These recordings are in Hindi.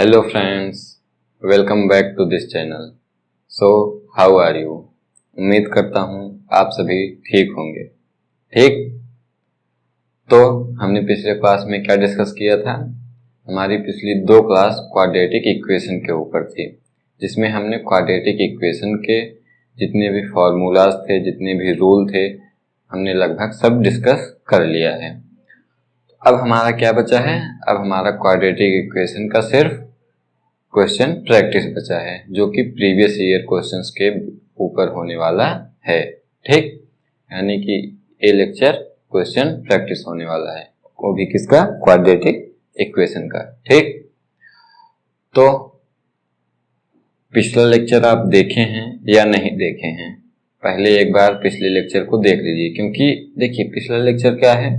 Hello friends, welcome back to this channel. So, how are you? उम्मीद करता हूँ आप सभी ठीक होंगे। ठीक, तो हमने पिछले क्लास में क्या डिस्कस किया था? हमारी पिछली दो क्लास क्वाड्रेटिक इक्वेशन के ऊपर थी, जिसमें हमने क्वाड्रेटिक इक्वेशन के जितने भी फॉर्मूलाज थे, जितने भी रूल थे, हमने लगभग सब डिस्कस कर लिया है। अब हमारा क्या बचा है? अब हमारा क्वाड्रेटिक इक्वेशन का सिर्फ क्वेश्चन प्रैक्टिस बचा है, जो कि प्रीवियस ईयर क्वेश्चंस के ऊपर होने वाला है। ठीक, यानी कि ये लेक्चर क्वेश्चन प्रैक्टिस होने वाला है, वो भी किसका? क्वाड्रेटिक इक्वेशन का। ठीक, तो पिछला लेक्चर आप देखे हैं या नहीं देखे हैं? पहले एक बार पिछले लेक्चर को देख लीजिए, क्योंकि देखिए पिछला लेक्चर क्या है,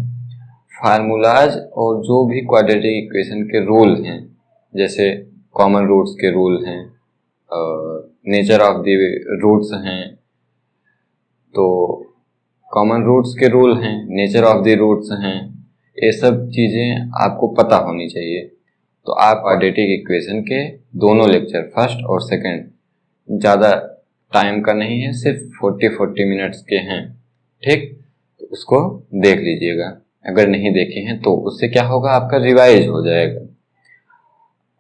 फार्मूलाज और जो भी क्वाड्रेटिक इक्वेशन के रूल हैं, जैसे कॉमन रूट्स के रूल हैं, नेचर ऑफ द रूट्स हैं, तो कॉमन रूट्स के रूल हैं, नेचर ऑफ द रूट्स हैं, ये सब चीज़ें आपको पता होनी चाहिए। तो आप क्वाड्रेटिक इक्वेशन के दोनों लेक्चर, फर्स्ट और सेकंड, ज़्यादा टाइम का नहीं है, सिर्फ 40 मिनट्स के हैं। ठीक, तो उसको देख लीजिएगा। अगर नहीं देखे हैं तो उससे क्या होगा, आपका रिवाइज हो जाएगा।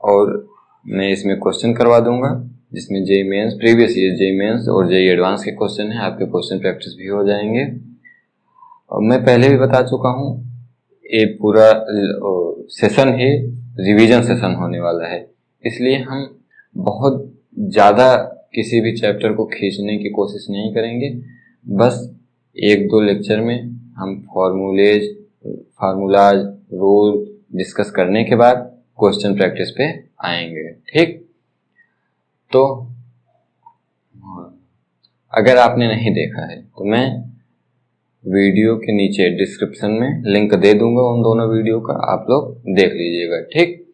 और मैं इसमें क्वेश्चन करवा दूंगा, जिसमें JEE mains, previous year JEE mains और जेईई एडवांस के क्वेश्चन हैं। आपके क्वेश्चन प्रैक्टिस भी हो जाएंगे। और मैं पहले भी बता चुका हूँ, ये पूरा सेशन ही रिवीजन सेशन होने वाला है, इसलिए हम बहुत ज़्यादा किसी भी चैप्टर को खींचने की कोशिश नहीं करेंगे। बस एक दो लेक्चर में हम फार्मूलाज रूल डिस्कस करने के बाद क्वेश्चन प्रैक्टिस पे आएंगे। ठीक, तो अगर आपने नहीं देखा है तो मैं वीडियो के नीचे डिस्क्रिप्शन में लिंक दे दूंगा उन दोनों वीडियो का, आप लोग देख लीजिएगा। ठीक,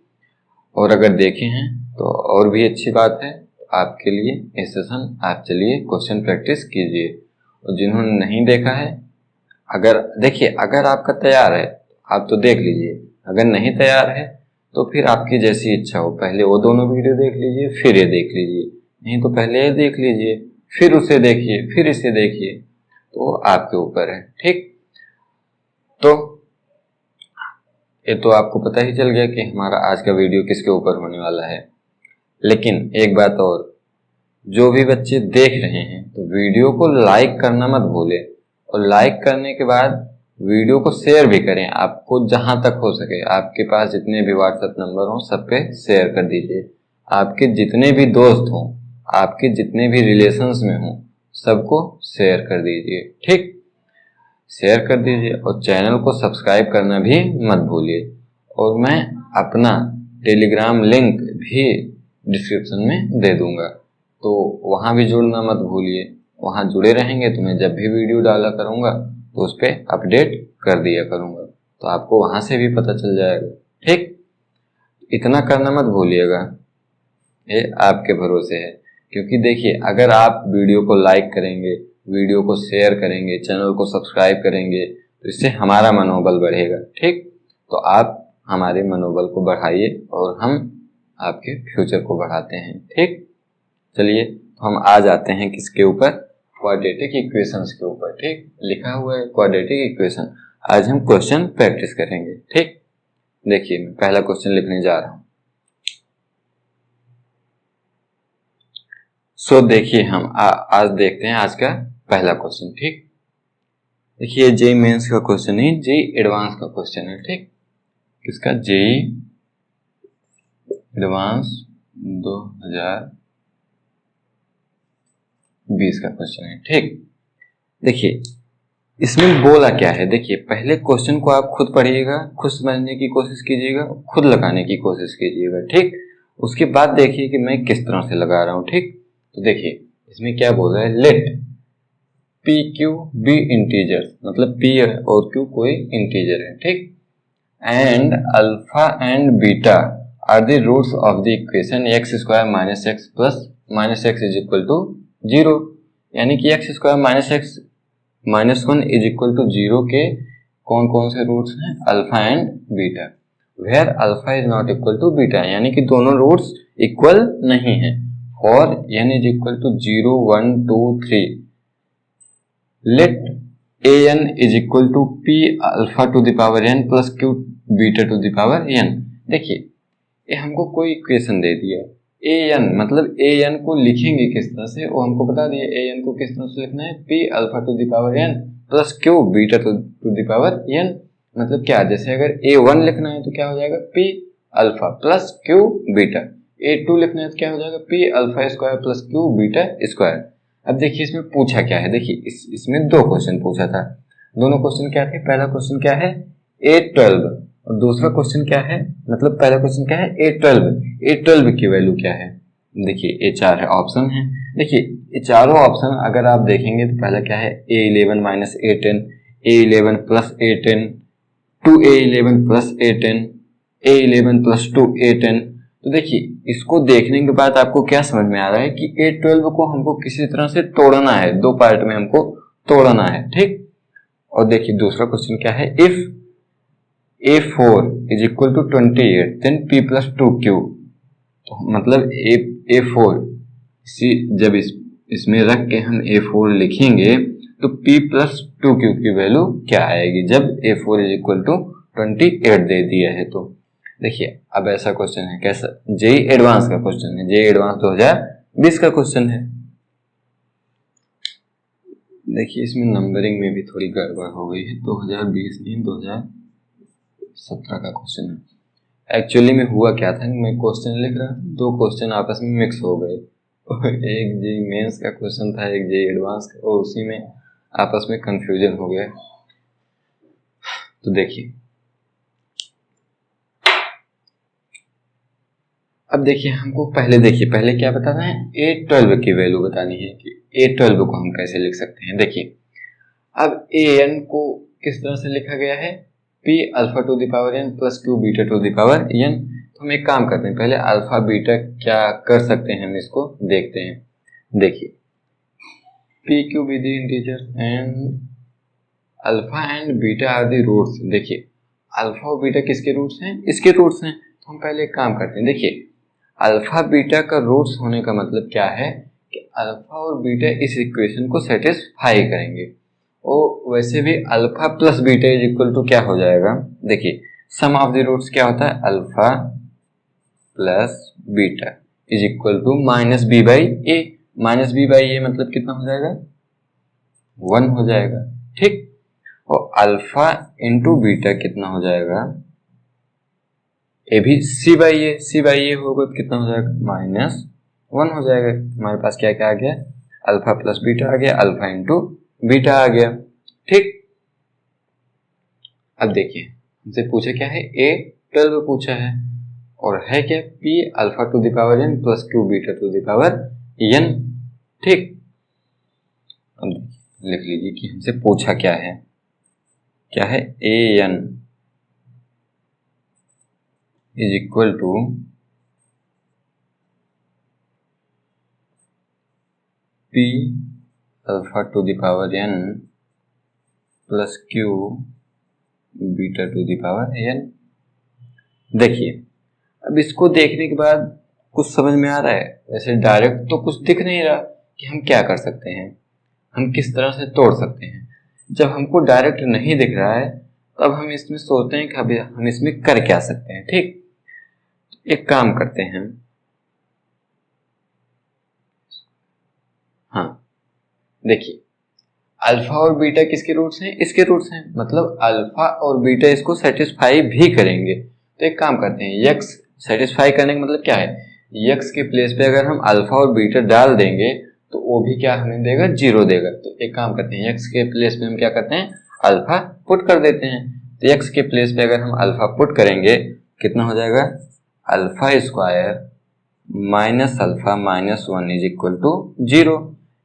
और अगर देखे हैं तो और भी अच्छी बात है, आपके लिए ये सेशन आप चलिए क्वेश्चन प्रैक्टिस कीजिए। और जिन्होंने नहीं देखा है, अगर देखिए, अगर आपका तैयार है आप तो देख लीजिए, अगर नहीं तैयार है तो फिर आपकी जैसी इच्छा हो, पहले वो दोनों वीडियो देख लीजिए, फिर ये देख लीजिए, नहीं तो पहले ये देख लीजिए, फिर उसे देखिए, फिर इसे देखिए, तो आपके ऊपर है। ठीक, तो ये तो आपको पता ही चल गया कि हमारा आज का वीडियो किसके ऊपर होने वाला है। लेकिन एक बात और, जो भी बच्चे देख रहे हैं तो वीडियो को लाइक करना मत भूलें, और लाइक करने के बाद वीडियो को शेयर भी करें। आपको जहां तक हो सके, आपके पास जितने भी व्हाट्सएप नंबर हों सब पे शेयर कर दीजिए। आपके जितने भी दोस्त हों, आपके जितने भी रिलेशंस में हों, सबको शेयर कर दीजिए। ठीक, शेयर कर दीजिए, और चैनल को सब्सक्राइब करना भी मत भूलिए। और मैं अपना टेलीग्राम लिंक भी डिस्क्रिप्शन में दे दूंगा, तो वहाँ भी जुड़ना मत भूलिए। वहाँ जुड़े रहेंगे तो मैं जब भी वीडियो डाला करूँगा तो उस पर अपडेट कर दिया करूँगा, तो आपको वहाँ से भी पता चल जाएगा। ठीक, इतना करना मत भूलिएगा, ये आपके भरोसे है। क्योंकि देखिए, अगर आप वीडियो को लाइक करेंगे, वीडियो को शेयर करेंगे, चैनल को सब्सक्राइब करेंगे, तो इससे हमारा मनोबल बढ़ेगा। ठीक, तो आप हमारे मनोबल को बढ़ाइए और हम आपके फ्यूचर को बढ़ाते हैं। ठीक, चलिए तो हम आ जाते हैं किसके ऊपर? क्वाड्रेटिक इक्वेशंस के ऊपर। ठीक, लिखा हुआ है क्वाड्रेटिक इक्वेशन। आज हम क्वेश्चन प्रैक्टिस करेंगे। ठीक, देखिए मैं पहला क्वेश्चन लिखने जा रहा हूं। सो देखिए हम आज देखते हैं आज का पहला क्वेश्चन। ठीक, देखिए जेईई मेंस का क्वेश्चन है, जेईई एडवांस का क्वेश्चन है। ठीक, किसका? जेईई एडवांस 2020 का क्वेश्चन है। ठीक, देखिए इसमें बोला क्या है। देखिए पहले क्वेश्चन को आप खुद पढ़िएगा, खुद समझने की कोशिश कीजिएगा, खुद लगाने की कोशिश कीजिएगा। ठीक, उसके बाद देखिए कि मैं किस तरह से लगा रहा हूं। ठीक, तो देखिए इसमें क्या बोल रहा है, let p q be integer, मतलब पी और क्यू कोई इंटीजर है। ठीक, and alpha and beta are the roots of the equation x square minus x plus minus x is equal to 0, यानी कि x square minus x minus 1 is equal to 0 के कौन कौन से रूट्स हैं? Alpha and beta. Where alpha is not equal to beta, यानी कि दोनों रूट्स इक्वल नहीं है। For n is equal to 0 1 2 3 let an is equal to p alpha to the power n plus q beta to the power n। देखिए ये हमको कोई इक्वेशन दे दिया, an मतलब an को लिखेंगे किस तरह से वो हमको बता दिया। an को किस तरह से लिखना है, p alpha to the power n plus q beta to the power n। मतलब क्या, जैसे अगर a1 लिखना है तो क्या हो जाएगा, p alpha plus q beta. a2 लिखना है तो क्या हो जाएगा, p alpha square plus q beta square. अब देखिए इसमें पूछा क्या है, देखिए इसमें दो क्वेश्चन पूछा था। दोनों क्वेश्चन क्या थे, पहला क्वेश्चन क्या है a12 और दूसरा क्वेश्चन क्या है, मतलब पहला क्वेश्चन क्या है a12 की वैल्यू क्या है। देखिए ये चार है ऑप्शन है। देखिए ये चारों ऑप्शन अगर आप देखेंगे तो पहला क्या है a11 minus a10, a11 plus a10, 2a11 plus a10, a11 plus 2a10। तो देखिए इसको देखने के बाद आपको क्या समझ में आ रहा है कि a12 को हमको किसी तरह से तोड़ना है, दो पार्ट में हमको तोड़ना है, ठीक। और देखिए दूसरा क्वेश्चन क्या है, if a4 is equal to 28 then p plus 2q। तो मतलब a4 जब इसमें रख के हम a4 लिखेंगे तो p प्लस 2q की वैल्यू क्या आएगी जब a4 इज इक्वल टू 28 दे दिया है। तो देखिए अब ऐसा क्वेश्चन है, कैसा, जेई एडवांस का क्वेश्चन है, जेई एडवांस 2020 का क्वेश्चन है। देखिए इसमें नंबरिंग में भी थोड़ी गड़बड़ हो गई है, 2020 नहीं 2017 का क्वेश्चन है। एक्चुअली में हुआ क्या था, मैं क्वेश्चन लिख रहा, दो क्वेश्चन आपस में मिक्स हो गए, एक जेई मेंस का क्वेश्चन था, एक जेई एडवांस का, और उसी में आपस में कंफ्यूजन हो गया। तो देखिए अब देखिए हमको पहले क्या बताना है, a12 की वैल्यू बतानी है कि a12 को हम कैसे लिख सकते हैं। देखिए अब an को किस तरह से लिखा गया है, p alpha to the power n plus q beta to the power n। तो हम एक काम करते हैं, पहले अल्फा बीटा क्या कर सकते हैं हम इसको देखते हैं। देखिए p q be the integer and alpha and beta are the roots. देखिए अल्फा और बीटा किसके रूट्स हैं, इसके रूट्स हैं। तो हम पहले एक काम करते हैं, देखिए अल्फा बीटा का रूट्स होने का मतलब क्या है कि अल्फा और बीटा इस इक्वेशन को सेटिस्फाई करेंगे। और वैसे भी alpha plus beta is equal to क्या हो जाएगा, देखिए सम ऑफ द रूट्स क्या होता है, alpha plus beta is equal to minus b by a. Minus b by a मतलब कितना हो जाएगा, 1 हो जाएगा, ठीक। और अल्फा इंटू बीटा कितना हो जाएगा, ए भी सी बाई ए होगा तो कितना हो जाएगा, -1 हो जाएगा। हमारे पास क्या क्या आ गया, अल्फा प्लस बीटा आ गया, अल्फा इंटू बीटा आ गया, ठीक। अब देखिए हमसे पूछा क्या है, a12 पूछा है और है क्या, p alpha to the power n plus q beta to the power n, ठीक। अब लिख लीजिए कि हमसे पूछा क्या है an is equal to p alpha to the power n plus q beta to the power n। देखिए अब इसको देखने के बाद कुछ समझ में आ रहा है, वैसे डायरेक्ट तो कुछ दिख नहीं रहा कि हम क्या कर सकते हैं, हम किस तरह से तोड़ सकते हैं। जब हमको डायरेक्ट नहीं दिख रहा है तब हम इसमें सोचते हैं कि अभी हम इसमें कर क्या सकते हैं, ठीक। एक काम करते हैं, हाँ देखिए अल्फा और बीटा किसके रूट्स हैं, इसके रूट्स हैं, मतलब अल्फा और बीटा इसको सेटिस्फाई भी करेंगे। तो एक काम करते हैं, यक्स सेटिस्फाई करने का मतलब क्या है, यक्स के प्लेस पे अगर हम अल्फा और बीटा डाल देंगे तो वो भी क्या हमें देगा, 0 देगा। तो एक काम करते हैं, यक्स के प्लेस पे हम क्या करते हैं, अल्फा पुट कर देते हैं। तो यक्स के प्लेस पे अगर हम अल्फा पुट करेंगे कितना हो जाएगा, alpha square minus alpha minus 1 is equal to 0,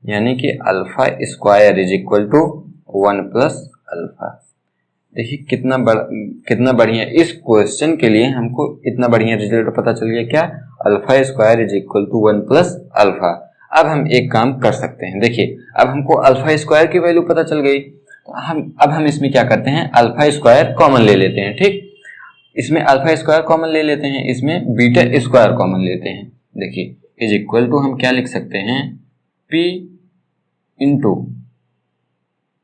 यानी कि alpha square is equal to 1 plus alpha. देखिए कितना बढ़िया, इस क्वेश्चन के लिए हमको इतना बढ़िया रिजल्ट पता चल गया, क्या, alpha square is equal to 1 plus alpha. अब हम एक काम कर सकते हैं, देखिए अब हमको अल्फा स्क्वायर की वैल्यू पता चल गई, तो अब हम इसमें क्या करते हैं, अल्फा स्क्वायर कॉमन ले लेते हैं, ठीक। इसमें अल्फा स्क्वायर कॉमन ले लेते हैं, इसमें बीटा स्क्वायर कॉमन लेते हैं। देखिए इज इक्वल टू हम क्या लिख सकते हैं, P इंटू,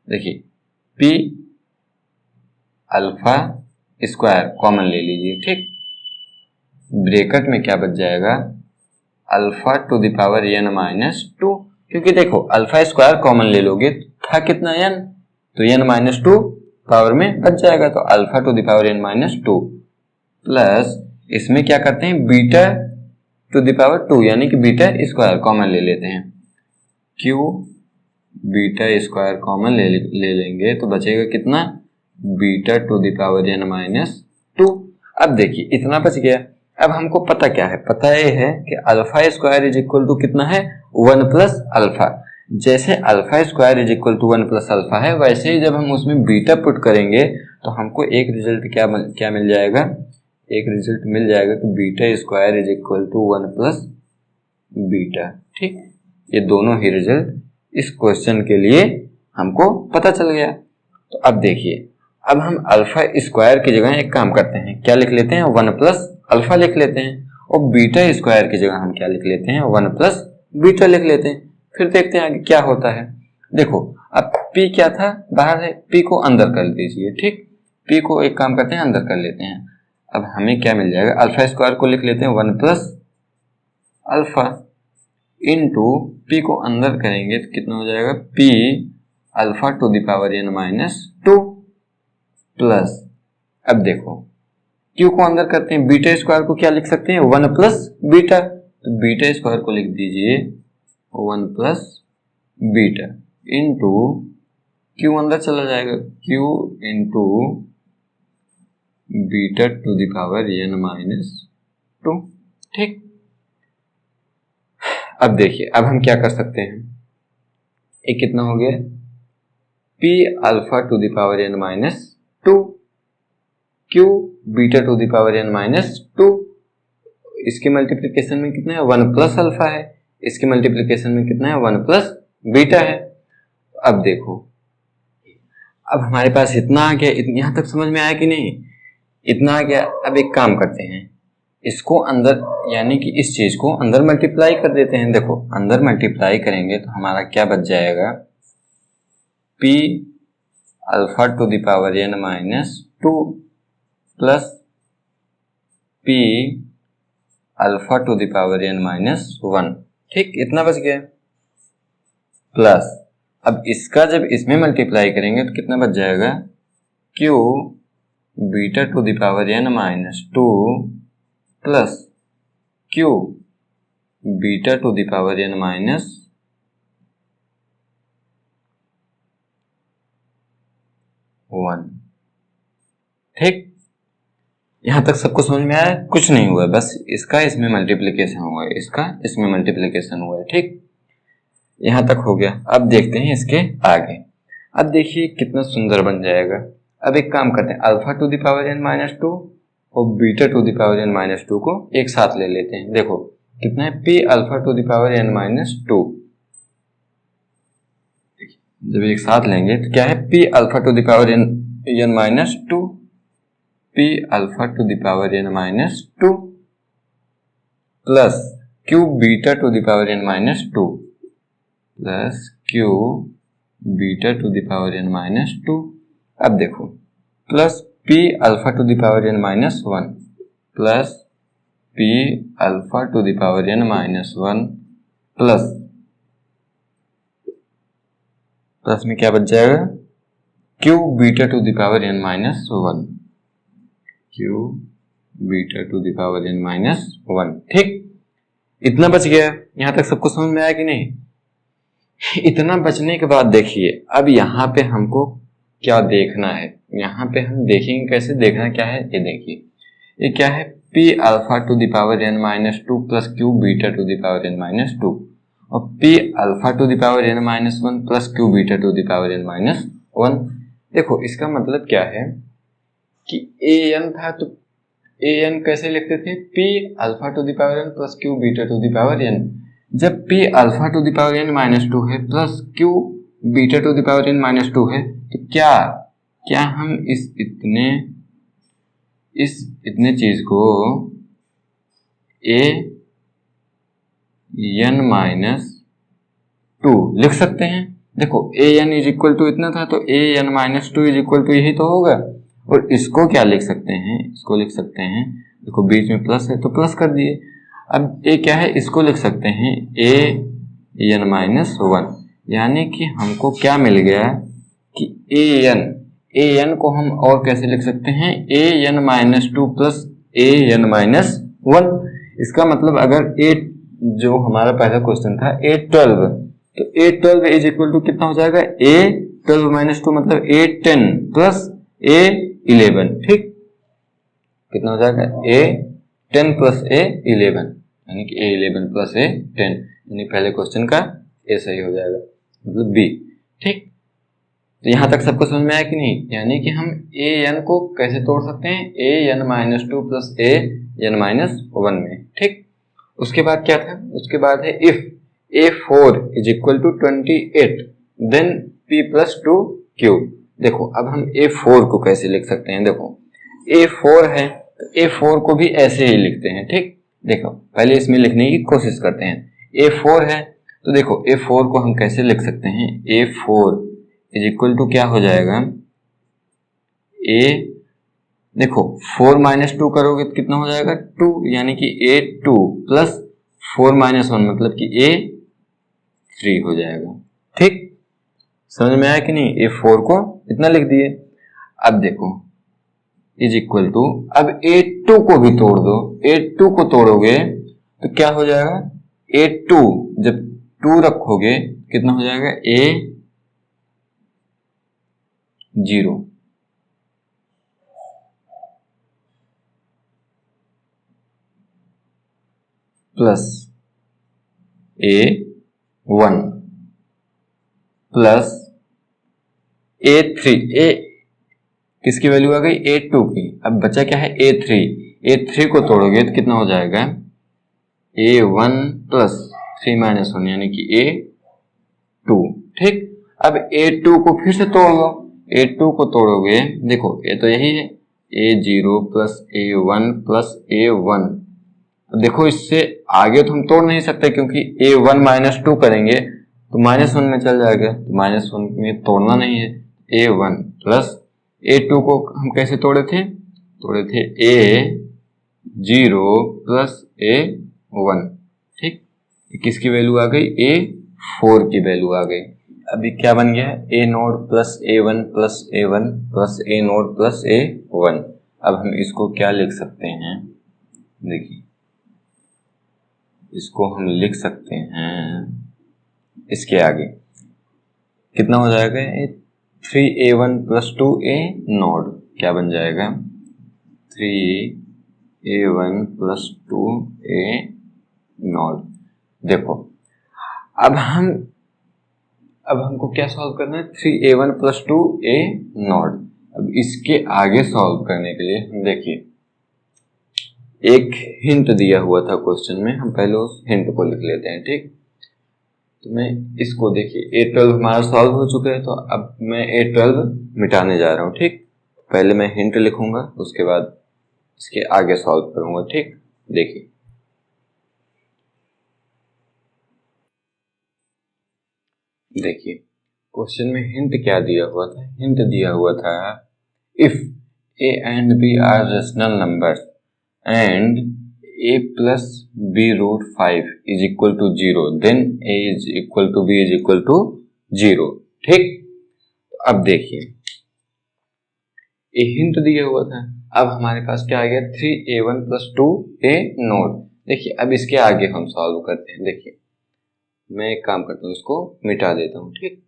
देखिए P अल्फा स्क्वायर कॉमन ले लीजिए, ठीक, ब्रैकेट में क्या बच जाएगा, alpha to the power n minus 2, क्योंकि देखो अल्फा स्क्वायर कॉमन ले लोगे था कितना n, तो n माइनस 2 पावर में बच जाएगा, तो alpha to the power n minus 2 plus इसमें क्या करते हैं बीटा टू द पावर 2 यानी कि बीटा स्क्वायर कॉमन ले लेते हैं, q बीटा स्क्वायर कॉमन ले लेंगे तो बचेगा कितना, beta to the power n minus 2। अब देखिए इतना बच गया। अब हमको पता क्या है, पता ये है कि alpha square is equal to कितना है, 1 प्लस अल्फा। जैसे alpha square is equal to 1 plus alpha है, वैसे ही जब हम उसमें बीटा पुट करेंगे तो हमको एक रिजल्ट क्या मिल जाएगा, एक रिजल्ट मिल जाएगा कि beta square is equal to 1 plus beta, ठीक। ये दोनों ही रिजल्ट इस क्वेश्चन के लिए हमको पता चल गया। तो अब देखिए, अब हम अल्फा स्क्वायर की जगह एक काम करते हैं, क्या लिख लेते हैं, 1 प्लस अल्फा लिख लेते हैं, और बीटा स्क्वायर की जगह हम क्या लिख लेते हैं, 1 प्लस बीटा लिख लेते हैं। फिर देखते हैं आगे क्या होता है। देखो अब p क्या था, बाहर है, p को अंदर कर दीजिए, ठीक, p को एक काम करते हैं अंदर कर लेते हैं। अब हमें क्या मिल जाएगा, अल्फा स्क्वायर को लिख लेते हैं 1 प्लस अल्फा इंटू p को अंदर करेंगे तो कितना हो जाएगा, p alpha to the power n minus 2 plus, अब देखो q को अंदर करते हैं, बीटा स्क्वायर को क्या लिख सकते हैं, 1 प्लस बीटा, तो बीटा स्क्वायर को लिख दीजिए 1 प्लस बीटा इंटू q अंदर चला जाएगा, q into beta to the power n minus 2, ठीक। अब देखिए अब हम क्या कर सकते हैं, ये कितना हो गया, p alpha to the power n minus 2 q beta to the power n minus 2, इसके मल्टीप्लिकेशन में कितना है, 1 प्लस अल्फा है, इसके मल्टीप्लिकेशन में कितना है, 1 प्लस बीटा है। अब देखो अब हमारे पास इतना आ गया, यहां तक समझ में आया कि नहीं, इतना आ गया। अब एक काम करते हैं, इसको अंदर यानी कि इस चीज को अंदर मल्टीप्लाई कर देते हैं। देखो अंदर मल्टीप्लाई करेंगे तो हमारा क्या बच जाएगा, p alpha to the power n minus 2 plus p alpha to the power n minus 1, ठीक, इतना बच गया। प्लस अब इसका जब इसमें मल्टीप्लाई करेंगे तो कितना बच जाएगा, q beta to the power n minus 2 plus q beta to the power n minus 1, ठीक। यहां तक सबको समझ में आया, कुछ नहीं हुआ, बस इसका इसमें मल्टीप्लिकेशन हुआ है, इसका इसमें मल्टीप्लिकेशन हुआ है, ठीक, यहां तक हो गया। अब देखते हैं इसके आगे। अब देखिए कितना सुंदर बन जाएगा। अब एक काम करते हैं, alpha to the power n minus 2 और beta to the power n minus 2 को एक साथ ले लेते हैं। देखो कितना है, p alpha to the power n minus 2, जब एक साथ लेंगे तो क्या है, p alpha to the power n minus 2, p alpha to the power n minus 2 plus q beta to the power n minus 2 plus q beta to the power n minus 2। अब देखो plus p alpha to the power n minus 1 plus p alpha to the power n minus 1 plus में क्या बच जाएगा, q beta to the power n minus 1, q beta to the power n minus 1, ठीक, इतना बच गया। यहां तक सबको समझ में आया कि नहीं। इतना बचने के बाद देखिए अब यहाँ पे हमको क्या देखना है, यहाँ पे हम देखेंगे कैसे, देखना क्या है, ये देखिए ये क्या है, p alpha to the power n minus 2 plus q beta to the power n minus 2 और p alpha to the power n minus 1 plus q beta to the power n minus 1। देखो इसका मतलब क्या है कि an था तो an कैसे लिखते थे, p alpha to the power n plus q beta to the power n। जब p alpha to the power n minus 2 है plus q beta to the power n minus 2 है तो क्या हम इस इतने चीज को ए एन माइनस 2 लिख सकते हैं। देखो a n is equal to इतना था, तो a n minus 2 is equal to यही तो होगा। और इसको क्या लिख सकते हैं, इसको लिख सकते हैं, देखो बीच में प्लस है तो प्लस कर दिए। अब ए क्या है, इसको लिख सकते हैं ए एन माइनस 1, यानी कि हमको क्या मिल गया कि ए एन को हम और कैसे लिख सकते हैं, ए एन माइनस 2 प्लस ए एन माइनस 1। इसका मतलब अगर ए जो हमारा पहला क्वेश्चन था ए 12, तो ए 12 इज इक्वल टू कितना हो जाएगा, ए 12 माइनस 2 मतलब ए 10 प्लस ए 11। ठीक, कितना हो जाएगा, ए 10 प्लस ए 11, यानी कि ए 11 प्लस ए 10, यानी पहले क्वेश्चन का ए सही हो जाएगा, मतलब बी। ठीक, तो यहां तक सबको समझ में आया कि नहीं, यानी कि हम ए एन को कैसे तोड़ सकते हैं, ए एन माइनस 2 प्लस ए एन माइनस 1 में। ठीक, उसके बाद क्या था, उसके बाद है if A4 is equal to 28 then P plus 2 Q। देखो अब हम A4 को कैसे लिख सकते हैं, देखो A4 है तो A4 को भी ऐसे ही लिखते हैं। ठीक, देखो पहले इसमें लिखने की कोशिश करते हैं। A4 है तो देखो A4 को हम कैसे लिख सकते हैं, A4 इज इक्वल टू क्या हो जाएगा, A, देखो 4 माइनस 2 करोगे तो कितना हो जाएगा 2, यानी कि A2 प्लस 4 माइनस 1 मतलब कि A3 हो जाएगा। ठीक, समझ में आया कि नहीं, A4 को इतना लिख दिए। अब देखो इज इक्वल टू, अब A2 को भी तोड़ दो, A2 को तोड़ोगे तो क्या हो जाएगा, A2 जब 2 रखोगे कितना हो जाएगा, A0 plus A1 plus A3, ए किसकी वैल्यू आ गई, A2 की। अब बचा क्या है, A3 को तोड़ोगे तो कितना हो जाएगा, A1 प्लस 3 माइनस 1 यानी कि A2। ठीक, अब A2 को फिर से तोड़ लो, A2 को तोड़ोगे, देखो A तो यही है, A0 plus A1 plus A1। देखो इससे आगे तो हम तोड़ नहीं सकते क्योंकि A1 माइनस 2 करेंगे तो माइनस 1 में चल जाएगा, तो माइनस 1 में तोड़ना नहीं है। A1 प्लस A2 को हम कैसे तोड़े थे A0 प्लस A1। ठीक, किसकी वैल्यू आ गई, A4 की वैल्यू आ गई। अभी क्या बन गया, A node plus A1 plus A1 plus A node plus A1। अब हम इसको क्या लिख सकते हैं, देखिए इसको हम लिख सकते हैं, इसके आगे कितना हो जाएगा, 3A1 प्लस 2A नोड, क्या बन जाएगा 3A1 प्लस 2A नोड। देखो अब हमको क्या सॉल्व करना है, 3A1 प्लस 2A नोड। अब इसके आगे सॉल्व करने के लिए हम देखिए एक हिंट दिया हुआ था क्वेश्चन में, हम पहले उस हिंट को लिख लेते हैं। ठीक, तो मैं इसको देखिए A12 हमारा सॉल्व हो चुका है, तो अब मैं A12 मिटाने जा रहा हूँ। ठीक, पहले मैं हिंट लिखूंगा उसके बाद इसके आगे सॉल्व करूंगा। ठीक, देखिए क्वेश्चन में हिंट क्या दिया हुआ था, हिंट दिया हुआ था if A and B are rational numbers and A plus B root 5 is equal to 0 then A is equal to B is equal to 0। ठीक, तो अब देखिए ये हिंट दिया हुआ था, अब हमारे पास क्या आ गया 3A1 प्लस 2A नोड। देखिए अब इसके आगे हम सॉल्व करते हैं। देखिए मैं एक काम करता हूँ, इसको मिटा देता हूँ। ठीक,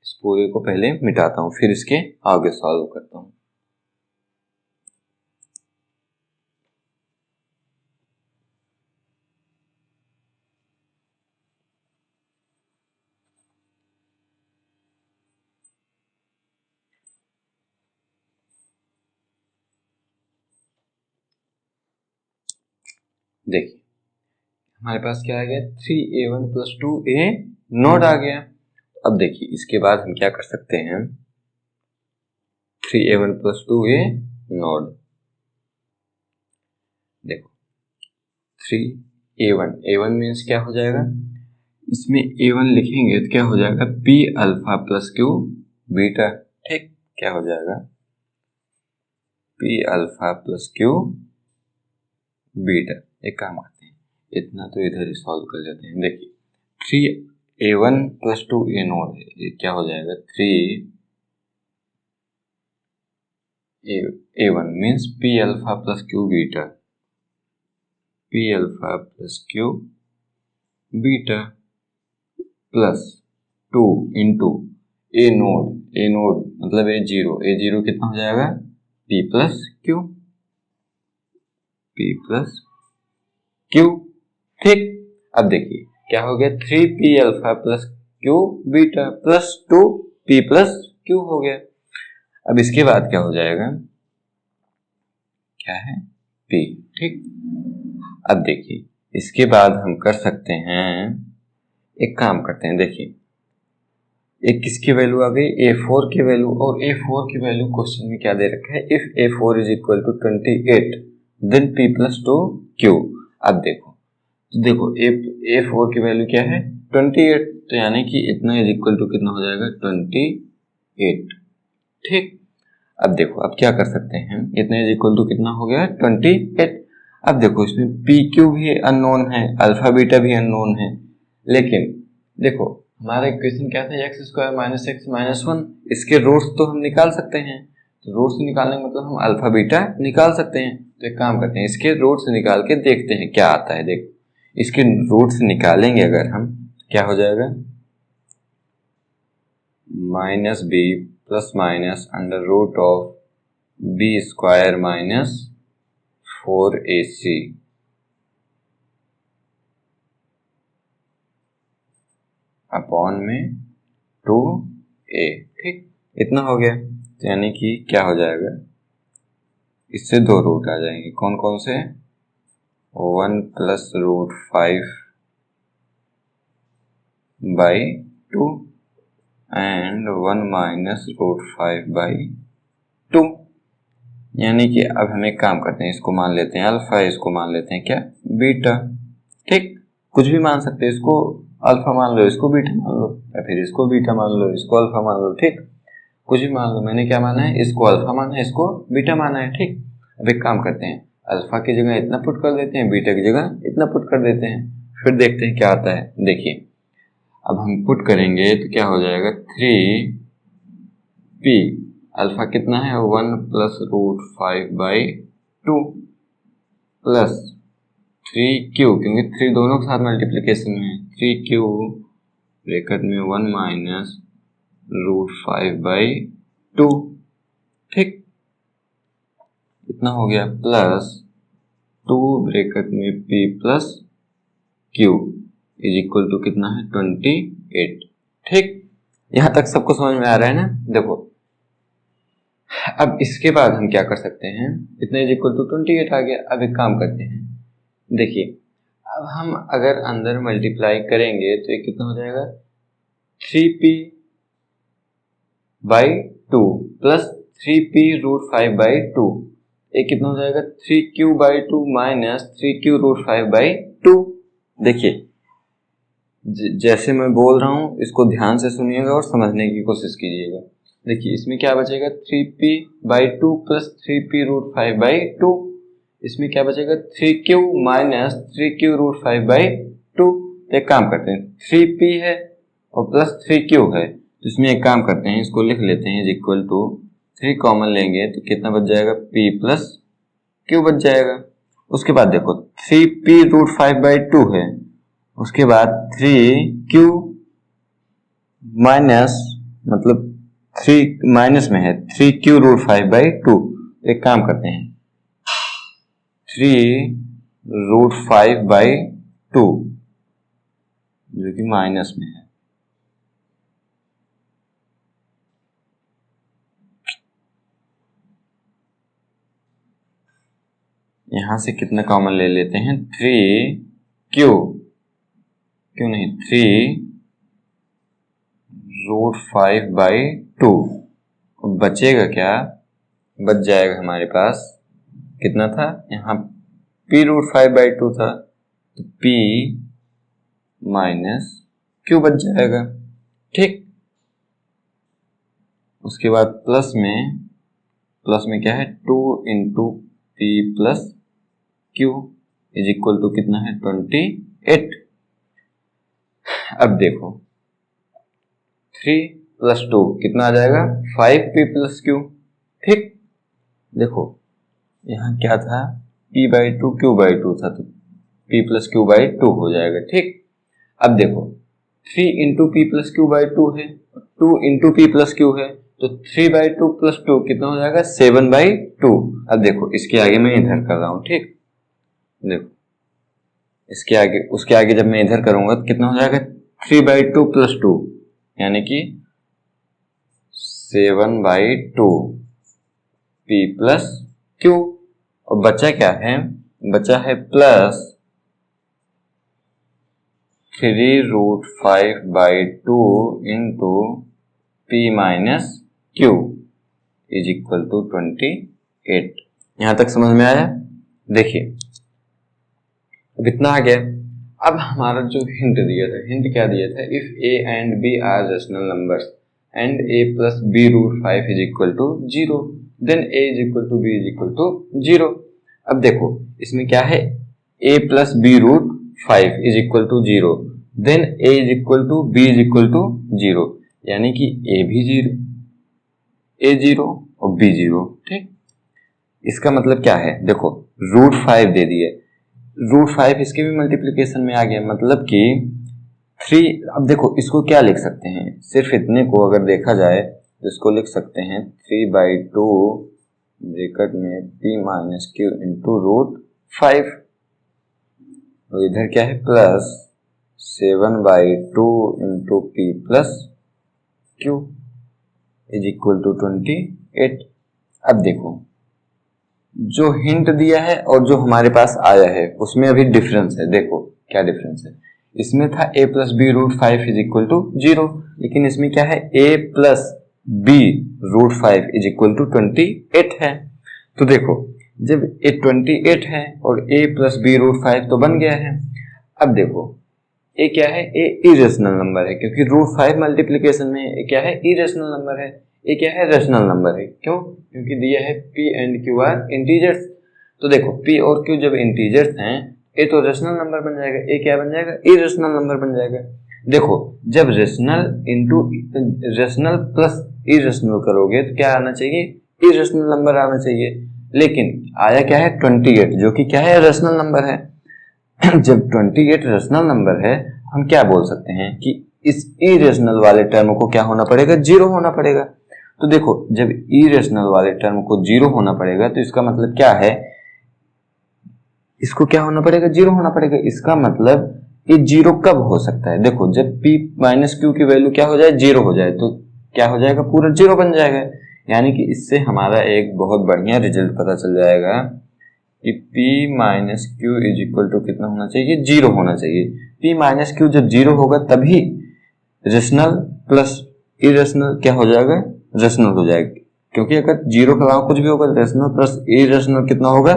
इस पूरे को पहले मिटाता हूँ फिर इसके आगे सॉल्व करता हूँ। देखिए हमारे पास क्या आ गया 3A1 प्लस 2A नोड आ गया। अब देखिए इसके बाद हम क्या कर सकते हैं, 3A1 प्लस 2A नोड, देखो 3a1, a1 मीन्स क्या हो जाएगा, इसमें a1 लिखेंगे तो क्या हो जाएगा, p alpha plus q beta. ठीक, क्या हो जाएगा, p alpha plus q beta. एक काम करते हैं, इतना तो इधर ही सॉल्व कर लेते हैं। देखिए 3a1 प्लस 2a नोट है, ये क्या हो जाएगा, 3a1 means p alpha plus q beta, p alpha plus q beta plus 2 into a naught मतलब ए जीरो कितना हो जाएगा, p प्लस क्यू। ठीक, अब देखिए क्या हो गया, 3p alpha plus q beta plus 2p plus Q हो गया। अब इसके बाद क्या हो जाएगा, क्या है, p। ठीक, अब देखिए इसके बाद हम कर सकते हैं, एक काम करते हैं, देखिए एक किसकी वैल्यू आ गई, a4 की वैल्यू, और a4 की वैल्यू क्वेश्चन में क्या दे रखा है, if a4 is equal to 28 then p plus 2q। अब देखो a4 की वैल्यू क्या है, 28, तो यानी कि इतना इज इक्वल टू कितना हो जाएगा, 28। ठीक, अब देखो अब क्या कर सकते हैं, इतना इज इक्वल टू कितना हो गया, 28। अब देखो इसमें पी क्यू भी अननोन है, अल्फा बीटा भी अननोन है, लेकिन देखो हमारा इक्वेशन क्या था, x square minus x minus one, इसके रूट्स तो हम निकाल सकते हैं, तो रूट्स निकालने का मतलब हम अल्फा बीटा निकाल सकते हैं। तो एक काम करते हैं, इसके रूट्स निकाल के देखते हैं क्या आता है। देखो इसके रूट्स निकालेंगे अगर हम, क्या हो जाएगा, minus b plus minus under root of b square minus 4ac upon में 2a। ठीक, इतना हो गया, तो यानी कि क्या हो जाएगा, इससे दो रूट आ जाएंगे, कौन कौन से, 1 plus root 5 by 2 and 1 minus root 5 by 2। यानी कि अब हम एक काम करते हैं, इसको मान लेते हैं अल्फा, इसको मान लेते हैं क्या, बीटा। ठीक, कुछ भी मान सकते हैं, इसको अल्फा मान लो, इसको बीटा मान लो, या फिर इसको बीटा मान लो, इसको अल्फा मान लो। ठीक, कुछ भी मान लो, मैंने क्या माना है, इसको अल्फा माना है, इसको बीटा माना है। ठीक, अब एक काम करते हैं, अल्फा की जगह इतना पुट कर देते हैं, बीटा की जगह इतना पुट कर देते हैं, फिर देखते हैं क्या आता है। देखिए अब हम पुट करेंगे तो क्या हो जाएगा, 3p अल्फा कितना है, 1 plus root 5 by 2 plus 3q, क्योंकि 3 दोनों के साथ मल्टीप्लीकेशन में है, 3q ब्रैकेट में 1 माइनस रूट 5 बाई 2। ठीक, इतना हो गया, प्लस 2 ब्रैकेट में p plus q is equal to कितना है, 28। ठीक, यहां तक सबको समझ में आ रहा है ना। देखो अब इसके बाद हम क्या कर सकते हैं, इतना इज इक्वल टू 28 आ गया। अब एक काम करते हैं, देखिए अब हम अगर अंदर मल्टीप्लाई करेंगे तो ये कितना हो जाएगा, 3p by 2 plus 3p root 5 by 2, ये कितना हो जाएगा, 3q by 2 minus 3q root 5 by 2। देखिए जैसे मैं बोल रहा हूं इसको ध्यान से सुनिएगा और समझने की कोशिश कीजिएगा। देखिए इसमें क्या बचेगा, 3p by 2 plus 3p root 5 by 2, इसमें क्या बचेगा, 3q minus 3q root 5 by 2। तो एक काम करते हैं, 3p है और प्लस 3q है, तो इसमें एक काम करते हैं, इसको लिख लेते हैं इज इक्वल टू 3 कॉमन लेंगे तो कितना बच जाएगा, p प्लस q बच जाएगा। उसके बाद देखो 3p रूट 5 बाई 2 है, उसके बाद 3q माइनस मतलब 3 माइनस में है, 3q रूट 5 बाई 2। एक काम करते हैं, 3 रूट 5 बाई 2 जो कि माइनस में है, यहां से कितना कॉमन ले लेते हैं, 3q, क्यों नहीं, 3 रूट 5 बाई 2, बचेगा क्या, बच जाएगा हमारे पास, कितना था यहाँ p√5/2 था, तो p माइनस क्यू बच जाएगा। ठीक, उसके बाद प्लस में क्या है, 2 into p plus q is equal to कितना है, 28। अब देखो 3 + 2 कितना आ जाएगा, 5p + q। ठीक, देखो यहाँ क्या था, p/2 q/2 था, तो p + q/2 हो जाएगा। ठीक, अब देखो 3 into p plus Q by 2 है, 2 इंटू पी प्लस क्यू है, तो 3/2 + 2 कितना हो जाएगा, 7/2। अब देखो इसके आगे मैं इधर कर रहा हूं। ठीक, देखो इसके आगे, उसके आगे जब मैं इधर करूंगा तो कितना हो जाएगा, 3/2 + 2 यानी कि 7/2 पी प्लस क्यू, और बचा क्या है, बचा है plus 3√5/2 into p minus q is equal to 28। यहां तक समझ में आया? देखिए अब इतना आ गया। अब हमारा जो हिंट दिया था, हिंट क्या दिया था, if a and b are rational numbers and a + b√5 is equal to 0 then a is equal to b is equal to 0। अब देखो इसमें क्या है, a + b√5 is equal to 0 then a is equal to b is equal to 0, यानी कि a भी 0, a 0 और b 0। ठीक, इसका मतलब क्या है, देखो √5 दे दिए, √5 इसके भी मल्टीप्लिकेशन में आ गया, मतलब कि 3। अब देखो इसको क्या लिख सकते हैं, सिर्फ इतने को अगर देखा जाए तो इसको लिख सकते हैं 3/2 ब्रैकेट में p माइनस क्यू इंटू √5, और इधर क्या है plus 7/2 into p plus q is equal to 28। अब देखो जो हिंट दिया है और जो हमारे पास आया है उसमें अभी डिफरेंस है। देखो क्या डिफरेंस है, इसमें था a + b√5 is equal to 0, लेकिन इसमें क्या है, a + b√5 is equal to 28 है। तो देखो जब a 28 है और a + b√5 तो बन गया है। अब देखो a क्या है, a इरेशनल नंबर है, क्योंकि √5 मल्टीप्लिकेशन में a क्या है, इरेशनल नंबर है। a क्या है, रेशनल नंबर है। क्यों? क्योंकि दिया है p and q are integers. तो देखो p और q जब इंटीजर्स हैं, a तो रेशनल नंबर बन जाएगा, a क्या बन जाएगा, इरेशनल नंबर बन जाएगा। देखो जब रेशनल प्लस इरेशनल करोगे तो क्या आना चाहिए, इरेशनल नंबर आना चाहिए, लेकिन आया क्या है 28, जो कि क्या है, रेशनल नंबर है। जब 28 रेशनल नंबर है, हम क्या बोल सकते हैं कि इस इरेशनल वाले टर्म को क्या होना पड़ेगा, 0 होना पड़ेगा। तो देखो जब इरेशनल वाले टर्म को 0 होना पड़ेगा तो इसका मतलब क्या है, इसको क्या होना पड़ेगा, 0 होना पड़ेगा। इसका मतलब ये 0 कब हो सकता है, देखो जब p माइनस क्यू की वैल्यू क्या हो जाए, 0 हो जाए, तो क्या हो जाएगा, पूरा 0 बन जाएगा। यानी कि इससे हमारा एक बहुत बढ़िया रिजल्ट पता चल जाएगा कि p minus q is equal to कितना होना चाहिए, 0 होना चाहिए। p माइनस क्यू जब 0 होगा तभी रेशनल प्लस इरेशनल क्या हो जाएगा, रेशनल हो जाएगा, क्योंकि अगर 0 के अलावा कुछ भी होगा रेशनल प्लस इरेशनल कितना होगा,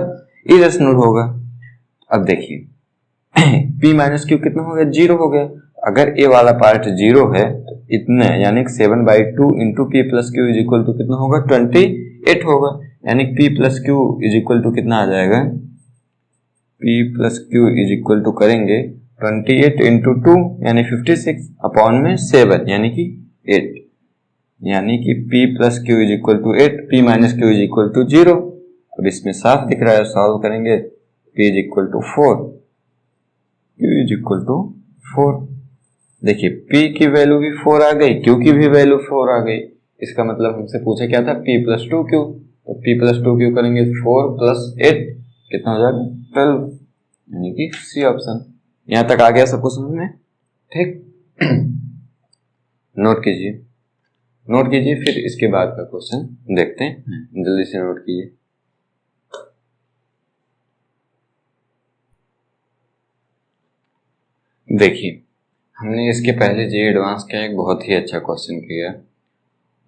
इरेशनल होगा। अब देखिए p माइनस क्यू कितना हो गया, 0 हो गया। अगर a वाला पार्ट 0 है तो इतने यानी 7/2 into p plus q is equal to कितना होगा, 28 होगा। यानी p plus q is equal to कितना आ जाएगा, p plus q is equal to करेंगे 28 इंटू 2 यानी 56 अपॉन में 7 यानी कि 8, यानी कि p plus q is equal to 8, p minus q is equal to 0। अब इसमें साफ दिख रहा है, सॉल्व करेंगे p is equal to 4, q is equal to 4। देखिए p की वैल्यू भी 4 आ गई, q की भी वैल्यू 4 आ गई। इसका मतलब हमसे पूछा क्या था, p + 2q, तो p + 2q करेंगे 4 + 8 कितना हो जाएगा, 12, यानी कि सी ऑप्शन। यहां तक आ गया सबको समझ में? ठीक नोट कीजिए, नोट कीजिए, फिर इसके बाद का क्वेश्चन देखते हैं, जल्दी से नोट कीजिए। देखिए हमने इसके पहले जे एडवांस का एक बहुत ही अच्छा क्वेश्चन किया,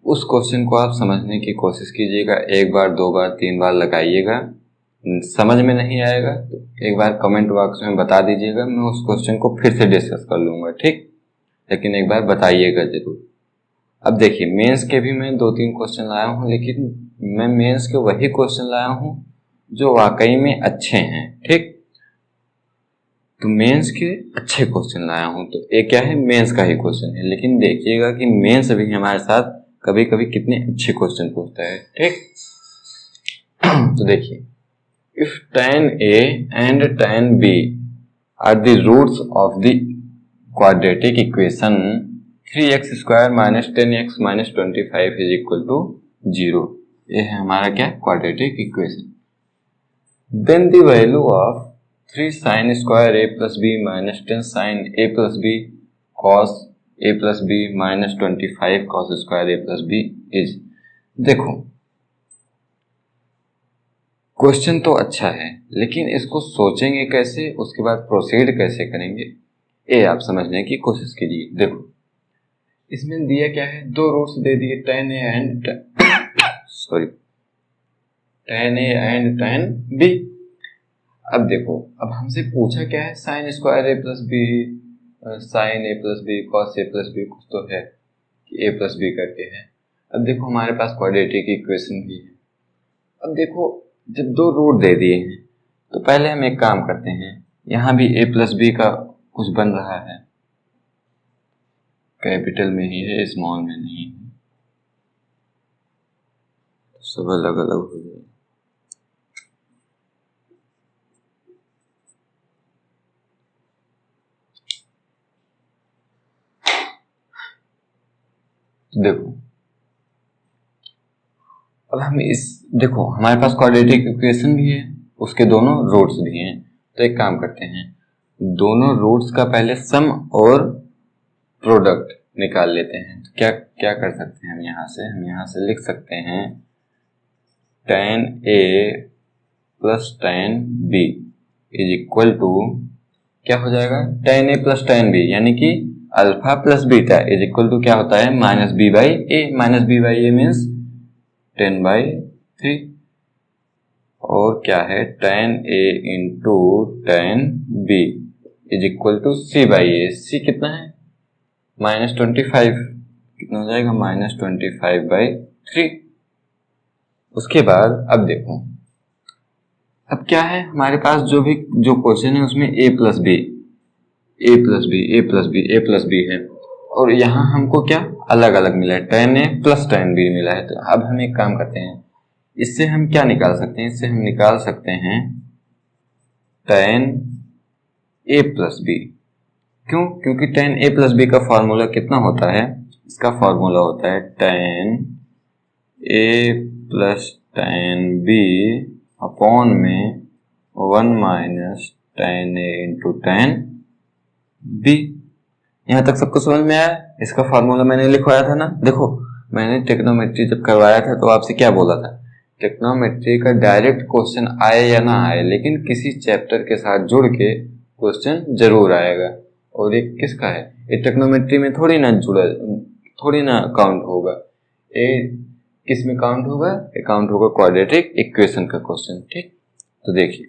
उस क्वेश्चन को आप समझने की कोशिश कीजिएगा, एक बार, दो बार, तीन बार लगाइएगा, समझ में नहीं आएगा तो एक बार कमेंट बॉक्स में बता दीजिएगा, मैं उस क्वेश्चन को फिर से डिस्कस कर लूँगा, ठीक। लेकिन एक बार बताइएगा ज़रूर। अब देखिए मेंस के भी मैं 2-3 क्वेश्चन लाया हूँ, लेकिन मैं मेंस के वही क्वेश्चन लाया हूँ जो वाकई में अच्छे हैं, ठीक। तो मेंस के अच्छे क्वेश्चन लाया हूँ, तो एक क्या है, मेंस का ही क्वेश्चन है, लेकिन देखिएगा कि मेंस भी हमारे साथ कभी कभी कितने अच्छे क्वेश्चन पूछता है, ठीक। तो देखिए, if tan A and tan B are the roots of the quadratic equation 3x square minus 10x minus 25 is equal to 0, ये है हमारा क्या, quadratic equation. Then the value of 3 sin square a plus b minus 10 sin a plus b cos a plus b minus 25 cos square a plus b is, देखो क्वेश्चन तो अच्छा है, लेकिन इसको सोचेंगे कैसे, उसके बाद प्रोसीड कैसे करेंगे, ये आप समझने की कोशिश कीजिए। देखो इसमें दिया क्या है, 2 रूट्स दे दिए, tan a and tan a and tan b। अब देखो, अब हमसे पूछा क्या है, sine square A plus B, sign A plus B cos A plus B, कुछ तो है कि ए प्लस बी करके है। अब देखो हमारे पास क्वाड्रेटिक इक्वेशन भी है। अब देखो जब 2 रूट दे दिए हैं तो पहले हम एक काम करते हैं, यहाँ भी ए प्लस बी का कुछ बन रहा है, कैपिटल में ही है, स्मॉल में नहीं है, तो सब अलग अलग हो जाए। देखो अब हम देखो हमारे पास क्वाड्रेटिक इक्वेशन भी है, उसके दोनों रूट्स भी हैं, तो एक काम करते हैं, दोनों रूट्स का पहले सम और प्रोडक्ट निकाल लेते हैं। तो क्या क्या कर सकते हैं, हम यहाँ से लिख सकते हैं tan a plus tan b is equal to, क्या हो जाएगा, tan a plus tan b, यानी कि alpha plus beta is equal to क्या होता है, minus b by a. Minus b by a means 10/3, और क्या है, tan a into tan b is equal to c by a. c कितना है, -25, कितना हो जाएगा, -25/3। उसके बाद अब देखो, अब क्या है हमारे पास, जो क्वेश्चन है उसमें a प्लस बी है, और यहाँ हमको क्या अलग अलग मिला है, tan a plus tan b मिला है। तो अब हम एक काम करते हैं, इससे हम क्या निकाल सकते हैं, इससे हम निकाल सकते हैं tan a प्लस b। क्यों, क्योंकि tan a प्लस b का फॉर्मूला कितना होता है, इसका फॉर्मूला होता है tan a plus tan b upon में 1 minus tan a into tan b। यहाँ तक सबको समझ में आया, इसका फॉर्मूला मैंने लिखवाया था ना। देखो मैंने ट्रिग्नोमेट्री जब करवाया था तो आपसे क्या बोला था, ट्रिग्नोमेट्री का डायरेक्ट क्वेश्चन आए या ना आए, लेकिन किसी चैप्टर के साथ जुड़ के क्वेश्चन जरूर आएगा। और ये किसका है, ये ट्रिग्नोमेट्री में थोड़ी ना काउंट होगा, ये किस में काउंट होगा, ये काउंट होगा क्वाड्रेटिक इक्वेशन का क्वेश्चन, ठीक। तो देखिए,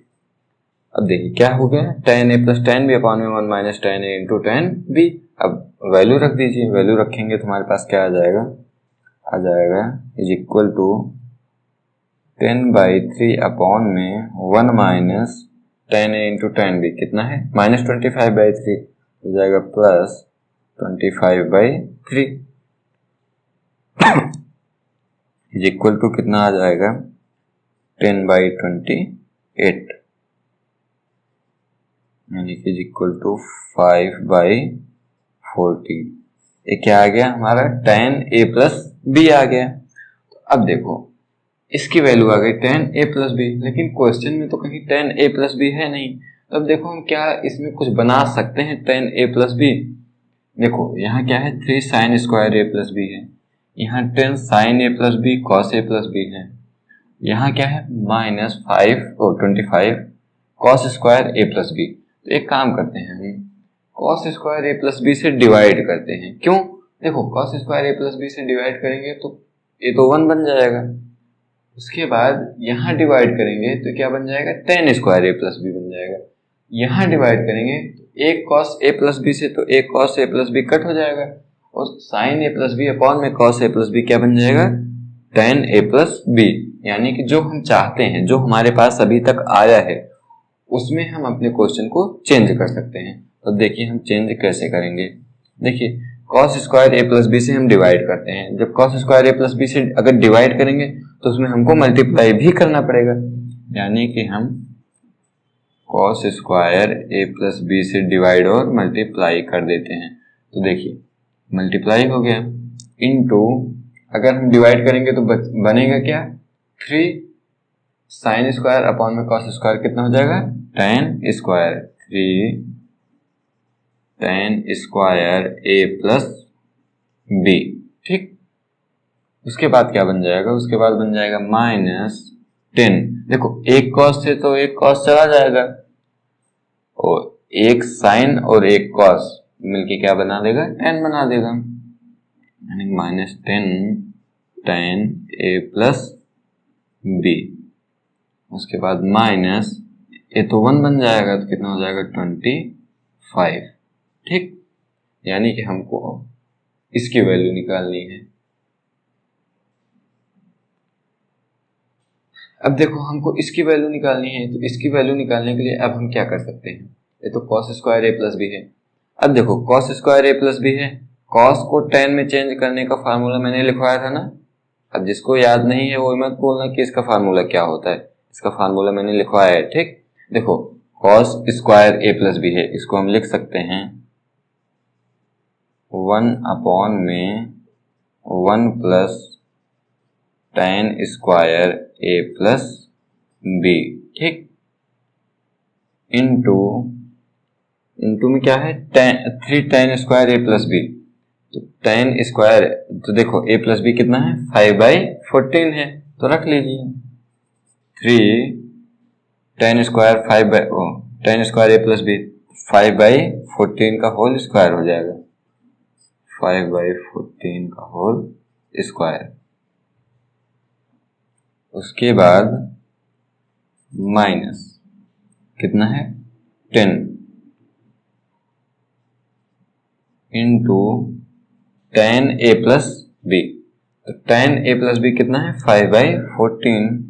अब देखिए क्या हो गया, tan a plus tan b upon में 1 minus tan a into tan b। अब वैल्यू रख दीजिए, वैल्यू रखेंगे तो हमारे पास क्या आ जाएगा इज इक्वल टू 10/3 अपॉन में 1 minus tan a into tan b, कितना है, -25/3 हो जाएगा, प्लस 25/3 इज इक्वल टू कितना आ जाएगा, 10/28, यानी कि इज इक्वल टू 5/14। ये क्या आ गया हमारा, tan a प्लस b आ गया। तो अब देखो इसकी वैल्यू आ गई tan a प्लस b, लेकिन क्वेश्चन में तो कहीं tan a प्लस b है नहीं। तो अब देखो हम क्या इसमें कुछ बना सकते हैं tan a प्लस b। देखो यहाँ क्या है, 3 sin square a plus b है, यहाँ 10 sin a plus b cos a plus b है, यहाँ क्या है, -5 cos square a plus b। तो एक काम करते हैं, हम cos square a plus b से डिवाइड करते हैं। क्यों, देखो cos square a plus b से डिवाइड करेंगे तो ये तो 1 बन जाएगा, उसके बाद यहाँ डिवाइड करेंगे तो क्या बन जाएगा, टेन स्क्वायर ए प्लस बी बन जाएगा। यहाँ डिवाइड करेंगे एक कॉस ए प्लस बी से तो एक cos A plus B cut हो जाएगा और साइन ए प्लस बी अपॉन में कॉस ए प्लस बी क्या बन जाएगा, टेन ए प्लस बी। यानी कि जो हम चाहते हैं, जो हमारे पास अभी तक आया है, उसमें हम अपने क्वेश्चन को चेंज कर सकते हैं। तो देखिए हम चेंज कैसे करेंगे। देखिए कॉस स्क्वायर ए प्लस बी से हम डिवाइड करते हैं। जब कॉस स्क्वायर ए प्लस बी से अगर डिवाइड करेंगे तो उसमें हमको मल्टीप्लाई भी करना पड़ेगा। यानी कि हम कॉस स्क्वायर ए प्लस बी से डिवाइड और मल्टीप्लाई कर देते हैं। तो देखिए मल्टीप्लाई हो गया, इनटू अगर हम डिवाइड करेंगे तो बनेगा क्या, 3 साइन स्क्वायर अपॉन में कॉस स्क्वायर कितना हो जाएगा, टेन स्क्वायर, 3 टेन स्क्वायर ए प्लस बी। ठीक, उसके बाद क्या बन जाएगा, उसके बाद बन जाएगा माइनस 10। देखो एक कॉस से तो एक कॉस चला जाएगा और एक साइन और एक कॉस मिलके क्या बना देगा, 10 बना देगा। यानी माइनस 10 टेन ए प्लस बी। उसके बाद माइनस ए तो 1 बन जाएगा तो कितना हो जाएगा, 25। ठीक, यानी कि हमको इसकी वैल्यू निकालनी है। अब देखो हमको इसकी वैल्यू निकालनी है, तो इसकी वैल्यू निकालने के लिए अब हम क्या कर सकते हैं, ये तो कॉस स्क्वायर ए प्लस बी है। अब देखो कॉस स्क्वायर ए प्लस बी है, कॉस को टेन में चेंज करने का फार्मूला मैंने लिखवाया था ना। अब जिसको याद नहीं है वो मत बोलना कि इसका फार्मूला क्या होता है, इसका फार्मूला मैंने लिखवाया है। ठीक, देखो कॉस स्क्वायर ए प्लस बी है, इसको हम लिख सकते हैं 1 अपॉन में 1 प्लस टेन स्क्वायर ए प्लस बी। ठीक, इंटू में क्या है, 3 टेन स्क्वायर ए प्लस बी। तो टेन स्क्वायर, तो देखो ए प्लस बी कितना है, 5/14 है, तो रख लीजिए 3 टेन स्क्वायर 10 स्क्वायर ए प्लस बी 5/14 का होल स्क्वायर हो जाएगा, 5/14 का होल स्क्वायर। उसके बाद माइनस कितना है, 10 इंटू टेन ए प्लस बी। तो टेन ए प्लस बी कितना है, 5/14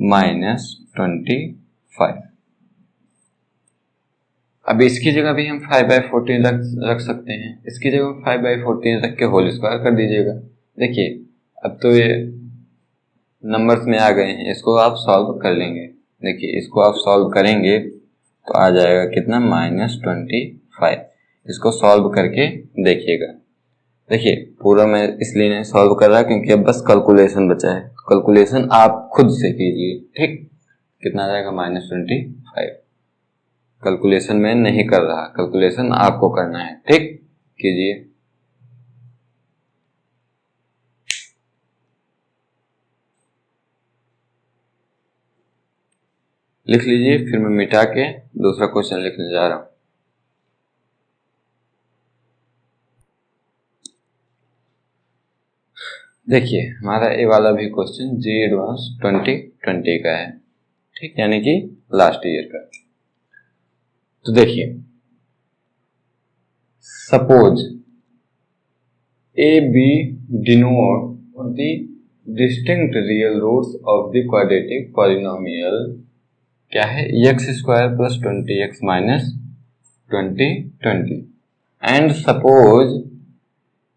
माइनस 25। अब इसकी जगह भी हम 5/14 रख सकते हैं, इसकी जगह 5/14 रख के होल स्क्वायर कर दीजिएगा। देखिए अब तो ये नंबर्स में आ गए हैं, इसको आप सॉल्व कर लेंगे। देखिए इसको आप सॉल्व करेंगे तो आ जाएगा कितना, -25। इसको सॉल्व करके देखिएगा। देखिए पूरा मैं इसलिए नहीं सॉल्व कर रहा क्योंकि अब बस कैलकुलेशन बचा है, कैलकुलेशन आप खुद से कीजिए। ठीक, कितना आ जाएगा, -25। कैलकुलेशन मैं नहीं कर रहा, कैलकुलेशन आपको करना है। ठीक, कीजिए। लिख लीजिए, फिर मैं मिटा के दूसरा क्वेश्चन लिखने जा रहा हूं। देखिए हमारा ये वाला भी क्वेश्चन जी एडवांस 2020 का है। ठीक, यानी कि लास्ट ईयर का। तो देखिए suppose a b denote the distinct real roots of the quadratic polynomial क्या है, x² + 20x - 20 and suppose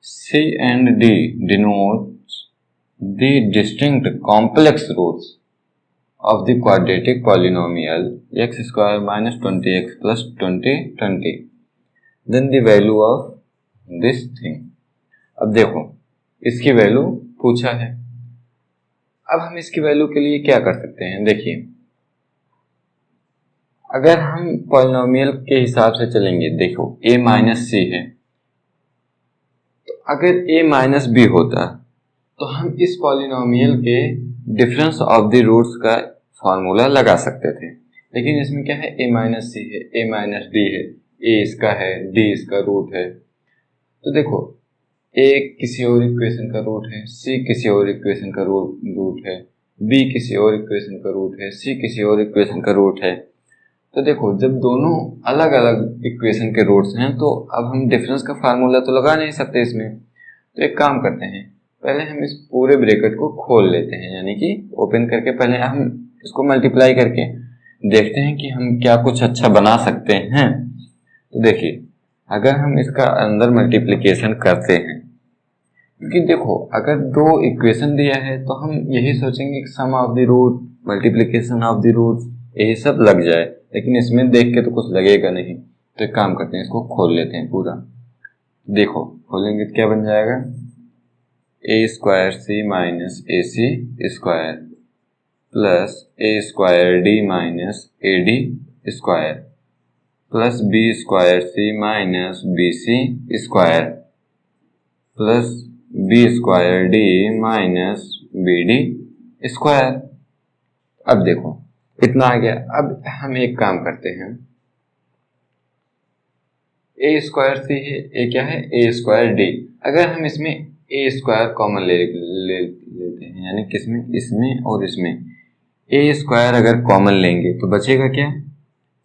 C and D denotes the distinct complex roots of the quadratic polynomial x² - 20x + 20 then the value of this thing। अब देखो इसकी वैल्यू पूछा है, अब हम इसकी वैल्यू के लिए क्या कर सकते हैं। देखिए अगर हम पॉलिनोमियल के हिसाब से चलेंगे, देखो a - c है, तो अगर a - b होता तो हम इस पॉलिनोमियल के डिफरेंस ऑफ द रूट्स का फॉर्मूला लगा सकते थे। लेकिन इसमें क्या है, a - c है, a - d है, a इसका है, d इसका रूट है। तो देखो ए किसी और इक्वेशन का रूट है, सी किसी और इक्वेशन का रूट है, बी किसी और इक्वेशन का रूट है, सी किसी और इक्वेशन का रूट है। तो देखो जब दोनों अलग अलग इक्वेशन के रूट्स हैं तो अब हम डिफरेंस का फार्मूला तो लगा नहीं सकते इसमें। तो एक काम करते हैं, पहले हम इस पूरे ब्रैकेट को खोल लेते हैं, यानी कि ओपन करके पहले हम इसको मल्टीप्लाई करके देखते हैं कि हम क्या कुछ अच्छा बना सकते हैं। तो देखिए अगर हम इसका अंदर मल्टीप्लिकेशन करते हैं, क्योंकि देखो अगर दो इक्वेशन दिया है तो हम यही सोचेंगे कि sum of the root, multiplication of the roots, यही सब लग जाए, लेकिन इसमें देख के तो कुछ लगेगा नहीं। तो एक काम करते हैं, इसको खोल लेते हैं पूरा। देखो खोलेंगे तो क्या बन जाएगा, a square c minus a c square plus a square d minus a d square plus b square c minus b c square plus b square d minus b d square. अब देखो इतना आ गया। अब हम एक काम करते हैं, ए स्क्वायर सी है, ए क्या है, ए स्क्वायर डी। अगर हम इसमें ए स्क्वायर कॉमन लेते हैं, यानी किसमें, इसमें और इसमें ए स्क्वायर अगर कॉमन लेंगे तो बचेगा क्या,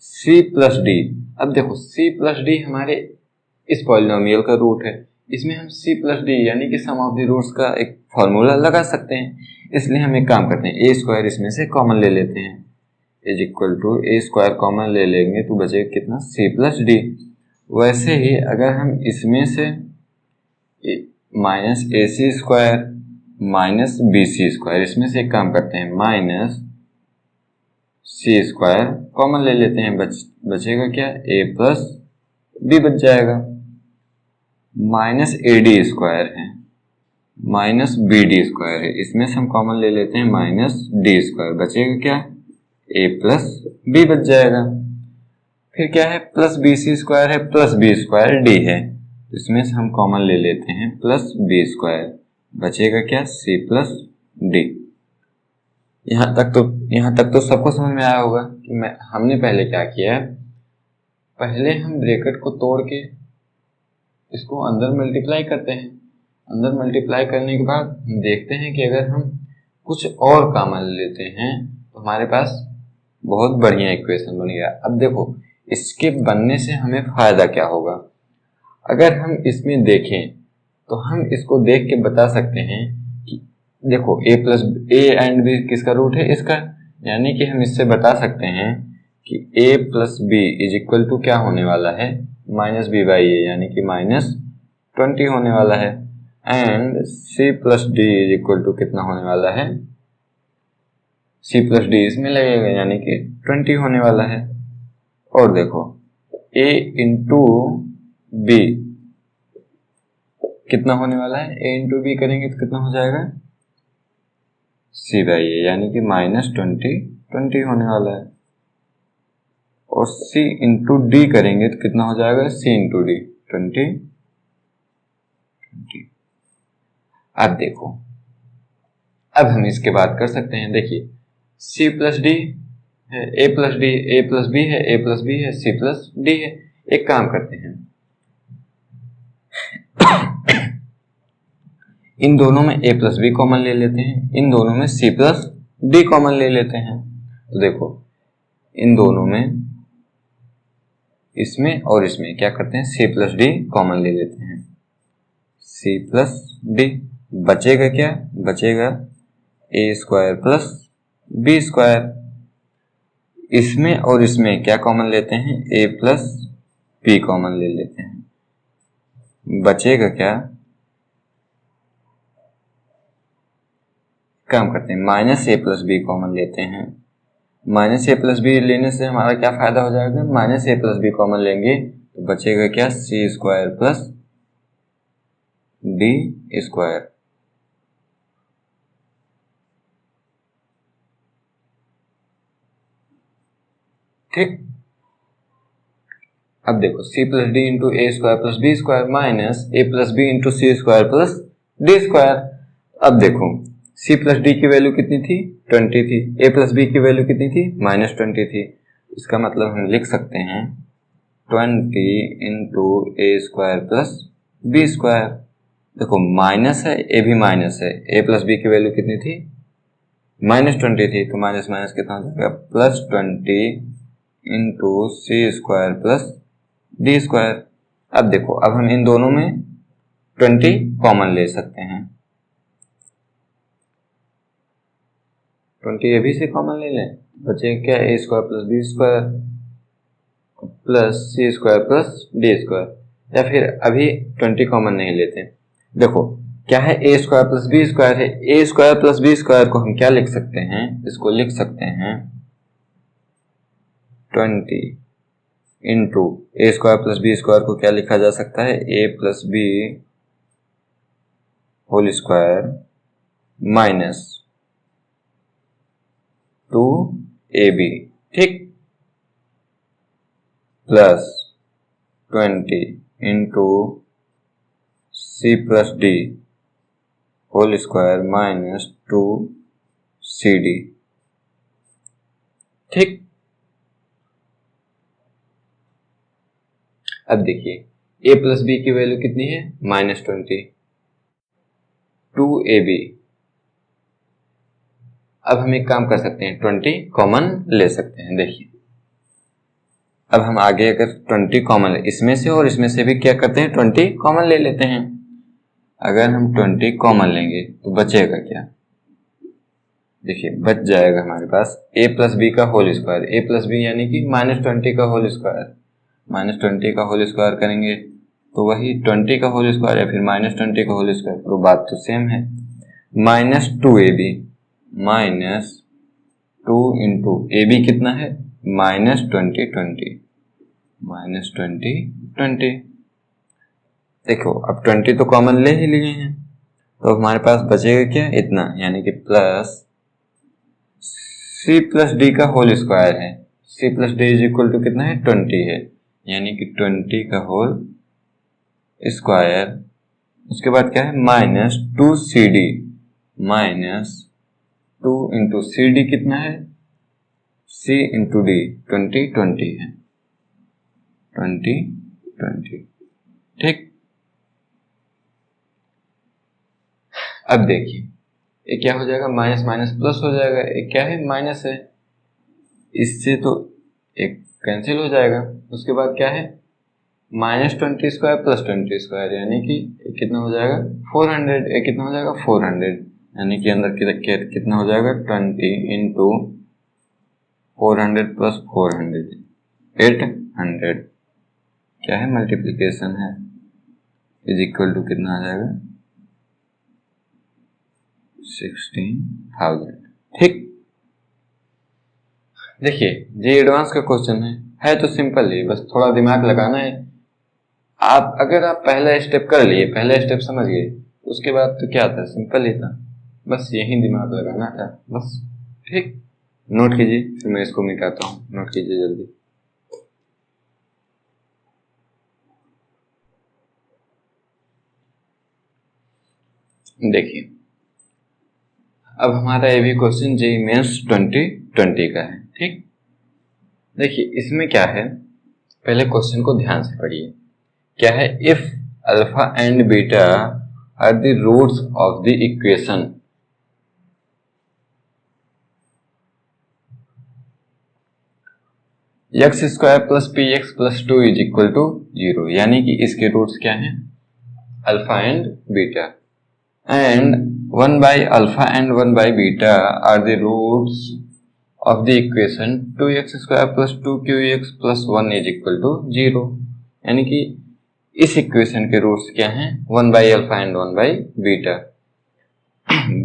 सी प्लस डी। अब देखो सी प्लस डी हमारे इस पॉलिनोमियल का रूट है, इसमें हम सी प्लस डी यानी कि सम ऑफ द रूट्स का एक फॉर्मूला लगा सकते हैं। इसलिए हम एक काम करते हैं, ए स्क्वायर इसमें से कॉमन ले लेते हैं, is equal to a square common ले लेंगे तो बचेगा कितना, सी प्लस डी। वैसे ही अगर हम इसमें से minus a c square minus b c square, इसमें से एक काम करते हैं, माइनस सी स्क्वायर कॉमन ले लेते हैं, बचेगा क्या, ए प्लस बी बच जाएगा। माइनस ए डी स्क्वायर है माइनस बी डी स्क्वायर है, इसमें से हम कॉमन ले लेते हैं माइनस डी स्क्वायर, बचेगा क्या, ए प्लस बी बच जाएगा। फिर क्या है, प्लस बी सी स्क्वायर है प्लस बी स्क्वायर डी है, इसमें से हम कॉमन ले लेते हैं प्लस बी स्क्वायर, बचेगा क्या, सी प्लस डी। यहाँ तक तो सबको समझ में आया होगा कि हमने पहले क्या किया है, पहले हम ब्रैकेट को तोड़ के इसको अंदर मल्टीप्लाई करते हैं। अंदर मल्टीप्लाई करने के बाद हम देखते हैं कि अगर हम कुछ और कॉमन लेते हैं तो हमारे पास बहुत बढ़िया इक्वेशन बन गया। अब देखो इसके बनने से हमें फायदा क्या होगा, अगर हम इसमें देखें तो हम इसको देख के बता सकते हैं कि देखो ए प्लस ए एंड बी किसका रूट है, इसका, यानी कि हम इससे बता सकते हैं कि a plus b is equal to क्या होने वाला है, माइनस बी बाई ए, यानी कि माइनस 20 होने वाला है। And c plus d is equal to कितना होने वाला है, c प्लस डी इसमें लगेगा यानी कि 20 होने वाला है। और देखो a इंटू बी कितना होने वाला है, a इंटू बी करेंगे तो कितना हो जाएगा, c बाई ए, यानी कि माइनस 20 होने वाला है। और c इंटू डी करेंगे तो कितना हो जाएगा, c इंटू डी 20। अब देखो अब हम इसके बात कर सकते हैं, देखिए c प्लस डी है, a plus d, a plus b है, a प्लस बी है, c प्लस डी है। एक काम करते हैं इन दोनों में a प्लस बी कॉमन ले लेते हैं, इन दोनों में c प्लस डी कॉमन ले लेते हैं। तो देखो इन दोनों में, इसमें और इसमें क्या करते हैं, c प्लस डी कॉमन ले लेते हैं, c प्लस डी, बचेगा क्या, बचेगा ए स्क्वायर प्लस बी स्क्वायर। इसमें और इसमें क्या कॉमन लेते हैं, a प्लस बी कॉमन ले लेते हैं, बचेगा क्या, काम करते हैं minus a plus b common लेते हैं। माइनस ए प्लस बी लेने से हमारा क्या फायदा हो जाएगा, minus a plus b common लेंगे तो बचेगा क्या, c square plus d square. ठीक, अब देखो c plus d into a square plus b square minus a plus b into c square plus d square. अब देखो c प्लस डी की वैल्यू कितनी थी, 20 थी, a प्लस बी की वैल्यू कितनी थी, माइनस 20 थी। इसका मतलब हम लिख सकते हैं 20 into a square plus b square देखो माइनस है, ए भी माइनस है, ए प्लस बी की वैल्यू कितनी थी, -20 थी, तो माइनस माइनस कितना हो जाएगा, +20 into c square plus d square. अब देखो, अब हम इन दोनों में 20 कॉमन ले सकते हैं, 20 ए भी से कॉमन ले लें, बचे क्या, a square plus b square plus c square plus d square, या फिर अभी 20 कॉमन नहीं लेते। देखो क्या है, ए स्क्वायर प्लस बी स्क्वायर है, ए स्क्वायर प्लस बी स्क्वायर को हम क्या लिख सकते हैं, इसको लिख सकते हैं 20 into a square plus b square को क्या लिखा जा सकता है, a plus b whole square minus 2ab, ठीक, plus 20 into c plus d whole square minus 2cd, ठीक। अब देखिए a प्लस बी की वैल्यू कितनी है, -20, 2ab। अब हम एक काम कर सकते हैं, 20 कॉमन ले सकते हैं। देखिए अब हम आगे अगर 20 कॉमन इसमें से और इसमें से भी क्या करते हैं, 20 कॉमन ले लेते हैं। अगर हम 20 कॉमन लेंगे तो बचेगा क्या, देखिए बच जाएगा हमारे पास a प्लस बी का whole square, a plus b यानी कि -20 का होल स्क्वायर, -20 का होल स्क्वायर करेंगे तो वही 20 का होल स्क्वायर या फिर -20 का होल स्क्वायर, तो बात तो सेम है, -2ab -2 इंटू ए बी कितना है, -20। देखो अब 20 तो कॉमन ले ही लिए हैं, तो हमारे पास बचेगा क्या, इतना, यानी कि प्लस सी प्लस डी का होल स्क्वायर है, c plus d is equal to कितना है, 20 है, यानी कि 20 का होल स्क्वायर, उसके बाद क्या है, -2cd, -2 इंटू सी डी कितना है, c इंटू डी 20 है, 20, ठीक। अब देखिए ये क्या हो जाएगा, माइनस माइनस प्लस हो जाएगा, ये क्या है, माइनस है, इससे तो एक कैंसिल हो जाएगा। उसके बाद क्या है, -20 स्क्वायर प्लस 20 स्क्वायर, यानी कि कितना हो जाएगा, 400, ये कितना हो जाएगा, 400, यानी कि अंदर कितना हो जाएगा, 20 इंटू 400 प्लस 400, 800, क्या है, मल्टीप्लीकेशन है, इज इक्वल टू कितना आ जाएगा, 16,000, ठीक। देखिए ये एडवांस का क्वेश्चन है तो सिंपल है, बस थोड़ा दिमाग लगाना है। आप अगर आप पहला स्टेप कर लिए, पहला स्टेप समझ गए, उसके बाद तो क्या था, सिंपल ही था, बस यही दिमाग लगाना था बस, ठीक। नोट कीजिए, फिर मैं इसको मिटाता हूँ, नोट कीजिए जल्दी। देखिए अब हमारा ये भी क्वेश्चन जेईई मेंस 2020 का है, ठीक। देखिए इसमें क्या है, पहले क्वेश्चन को ध्यान से पढ़िए। क्या है, if alpha and beta are the roots of the equation, x square plus p x plus 2 is equal to 0, यानी कि इसके रूट्स क्या हैं, alpha and beta, and 1 by alpha and 1 by beta are the roots of the equation 2x square plus 2qx plus 1 is equal to 0, यानी कि इस इक्वेशन के रूट्स क्या हैं, 1 by alpha and 1 by beta,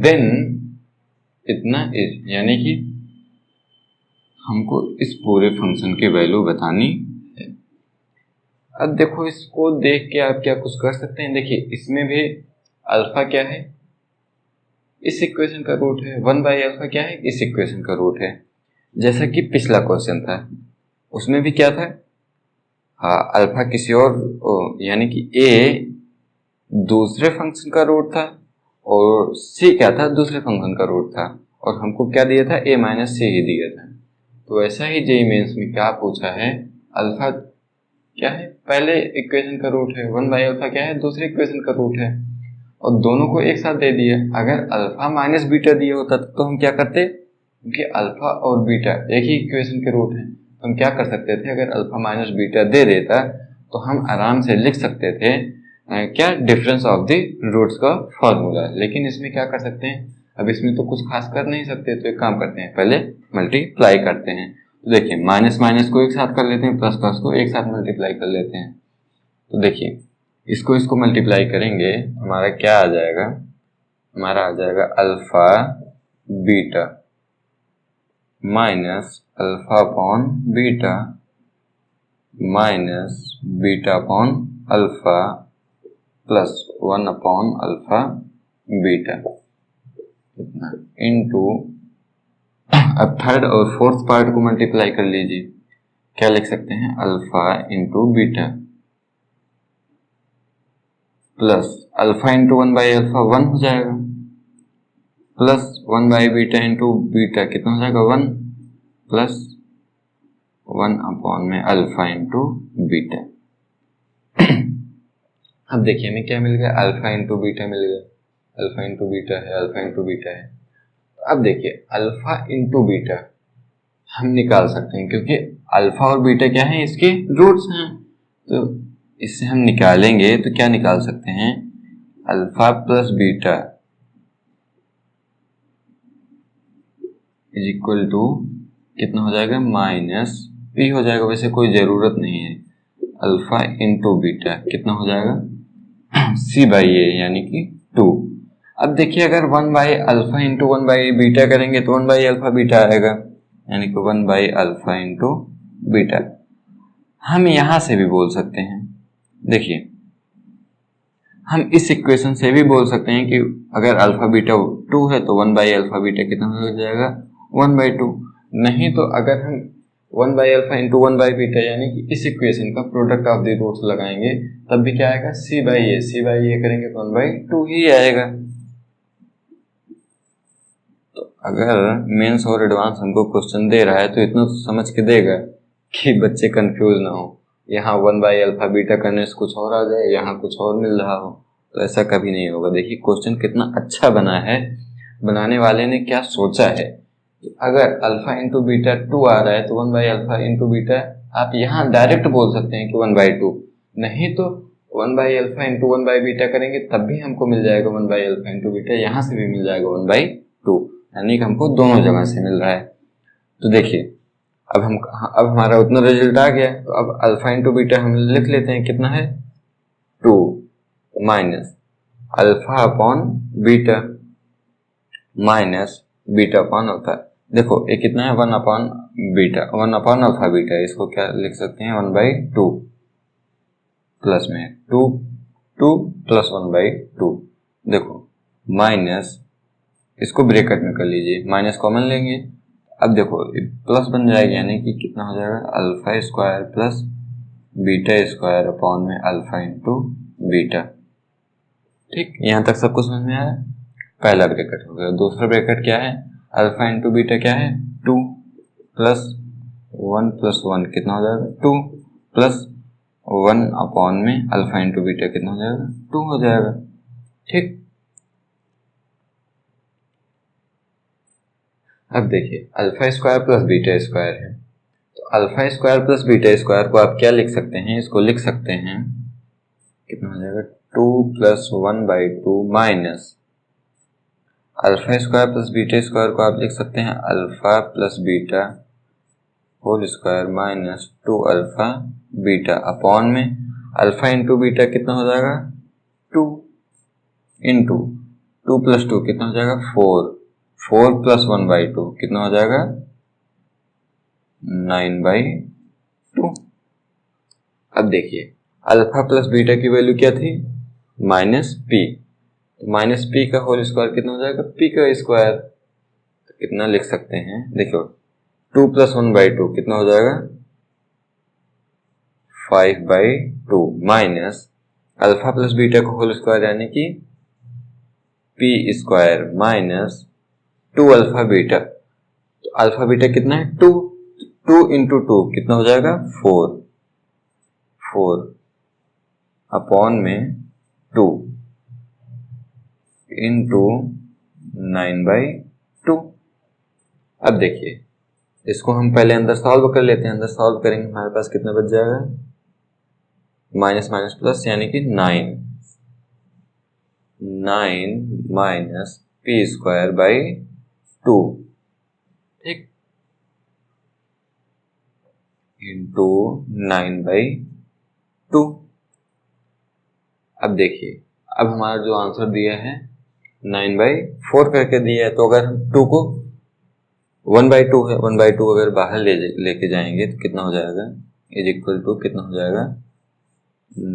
then इतना is, यानी कि हमको इस पूरे फंक्शन की वैल्यू बतानी है। अब देखो इसको देख के आप क्या कुछ कर सकते हैं, देखिए इसमें भी अल्फा क्या है, इस इक्वेशन का रूट है, 1 बाई अल्फा क्या है, इस इक्वेशन का रूट है, जैसा कि पिछला क्वेश्चन था उसमें भी क्या था, हाँ अल्फा किसी और यानी कि ए दूसरे फंक्शन का रूट था और सी क्या था, दूसरे फंक्शन का रूट था, और हमको क्या दिया था, ए माइनस सी ही दिया था। तो ऐसा ही जेईई मेंस में क्या पूछा है, अल्फा क्या है, पहले इक्वेशन का रूट है, 1 बाई अल्फा क्या है, दूसरे इक्वेशन का रूट है, और दोनों को एक साथ दे दिया। अगर अल्फा माइनस बीटा दिया होता तो हम क्या करते, क्योंकि अल्फा और बीटा एक ही इक्वेशन के रूट हैं, तो हम क्या कर सकते थे, अगर अल्फा माइनस बीटा दे देता तो हम आराम से लिख सकते थे क्या, डिफरेंस ऑफ द रूट्स का फॉर्मूला। लेकिन इसमें क्या कर सकते हैं, अब इसमें तो कुछ खास कर नहीं सकते, तो एक काम करते हैं, पहले मल्टीप्लाई करते हैं। तो देखिए माइनस माइनस को एक साथ कर लेते हैं, प्लस प्लस को एक साथ मल्टीप्लाई कर लेते हैं। तो देखिए इसको मल्टीप्लाई करेंगे, हमारा क्या आ जाएगा, हमारा आ जाएगा alpha beta minus alpha upon beta minus beta upon alpha plus 1 upon alpha beta इतना इनटू, अब थर्ड और फोर्थ पार्ट को मल्टीप्लाई कर लीजिए, क्या लिख सकते हैं, alpha into beta plus alpha into 1 by alpha 1 हो जाएगा, plus 1 by beta into beta कितना हो जाएगा 1, प्लस 1 अपॉन में अल्फा इंटू बीटा। अब देखिए हमें क्या मिल गया, अल्फा इंटू बीटा मिल गया, अल्फा इंटू बीटा है, अल्फा इंटू बीटा है। तो अब देखिए अल्फा इंटू बीटा हम निकाल सकते हैं, क्योंकि अल्फा और बीटा क्या है, इसके रूट्स हैं। तो इससे हम निकालेंगे तो क्या निकाल सकते हैं, alpha plus beta is equal to कितना हो जाएगा, माइनस पी हो जाएगा। वैसे कोई जरूरत नहीं है, अल्फा इंटू बीटा कितना हो जाएगा, सी बाई ए यानी कि 2। अब देखिए अगर 1 by alpha into 1 by beta करेंगे तो 1 बाई अल्फा बीटा आएगा, यानी कि 1 बाई अल्फा इंटू बीटा। हम यहां से भी बोल सकते हैं, देखिए हम इस इक्वेशन से भी बोल सकते हैं कि अगर अल्फा बीटा 2 है तो 1 बाई अल्फा बीटा कितना हो जाएगा, 1 बाई 2। नहीं तो अगर हम 1 by alpha into 1 by beta यानी कि इस इक्वेशन का प्रोडक्ट ऑफ द रूट्स लगाएंगे तब भी क्या आएगा, सी बाई ए, सी बाई ए करेंगे तो 1 बाई 2 ही आएगा। तो अगर मेंस और एडवांस हमको क्वेश्चन दे रहा है तो इतना तो समझ के देगा कि बच्चे कंफ्यूज ना हो, यहाँ 1 बाई अल्फा बीटा करने से कुछ और आ जाए, यहाँ कुछ और मिल रहा हो, तो ऐसा कभी नहीं होगा। देखिए क्वेश्चन कितना अच्छा बना है, बनाने वाले ने क्या सोचा है कि अगर अल्फा इंटू बीटा 2 आ रहा है तो 1 बाई अल्फा इंटू बीटा आप यहाँ डायरेक्ट बोल सकते हैं कि 1 बाई 2, नहीं तो 1 by alpha into 1 by beta करेंगे तब भी हमको मिल जाएगा 1 बाई अल्फा इंटू बीटा, यहाँ से भी मिल जाएगा 1 बाई 2, यानी कि हमको दोनों जगह से मिल रहा है। तो देखिए अब हमारा उतना रिजल्ट आ गया, तो अब अल्फा इंटू बीटा हम लिख लेते हैं, कितना है 2 minus alpha upon beta minus beta upon alpha. देखो ये कितना है, 1 upon beta, 1 upon alpha beta, इसको क्या लिख सकते हैं 1 बाई 2 प्लस में 2 प्लस 1 बाई 2। देखो माइनस, इसको ब्रैकेट में कर लीजिए, माइनस कॉमन लेंगे, अब देखो प्लस बन जाएगा, यानी कि कितना हो जाएगा, alpha square plus beta square upon में अल्फा इंटू बीटा। ठीक, यहाँ तक सब कुछ समझ में आया। पहला ब्रैकेट हो गया। दूसरा ब्रैकेट क्या है, अल्फा इंटू बीटा क्या है 2 प्लस 1 प्लस 1 कितना हो जाएगा 2 प्लस 1 अपॉन में अल्फा इंटू बीटा कितना हो जाएगा 2 हो जाएगा। ठीक, अब देखिए alpha square plus beta square है, तो alpha square plus beta square को आप क्या लिख सकते हैं, इसको लिख सकते हैं कितना हो जाएगा 2 plus 1 by 2 minus alpha square plus beta square को आप लिख सकते हैं alpha plus beta whole square minus 2 alpha beta upon में अल्फा इंटू बीटा कितना हो जाएगा 2 इंटू 2 प्लस 2 कितना हो जाएगा 4 प्लस 1 बाई 2 कितना हो जाएगा 9 बाई 2। अब देखिए अल्फा प्लस बीटा की वैल्यू क्या थी, माइनस पी, तो माइनस पी का होल स्क्वायर कितना हो जाएगा पी का स्क्वायर, तो कितना लिख सकते हैं, देखो 2 प्लस 1 बाई 2 कितना हो जाएगा 5 by 2 minus alpha plus beta का होल स्क्वायर यानी कि P square minus 2 alpha beta, तो अल्फा बीटा कितना है 2 इंटू 2 कितना हो जाएगा 4 अपॉन में 2 इंटू 9/2। अब देखिए इसको हम पहले अंदर सॉल्व कर लेते हैं। अंदर सॉल्व करेंगे हमारे पास कितना बच जाएगा, माइनस माइनस प्लस यानी कि 9 माइनस पी स्क्वायर बाई 2, ठीक, इंटू 9/2। अब देखिए अब हमारा जो आंसर दिया है 9/4 करके दिया है, तो अगर हम 2 को 1/2 है, 1/2 अगर बाहर लेके जाएंगे तो कितना हो जाएगा, इज इक्वल टू कितना हो जाएगा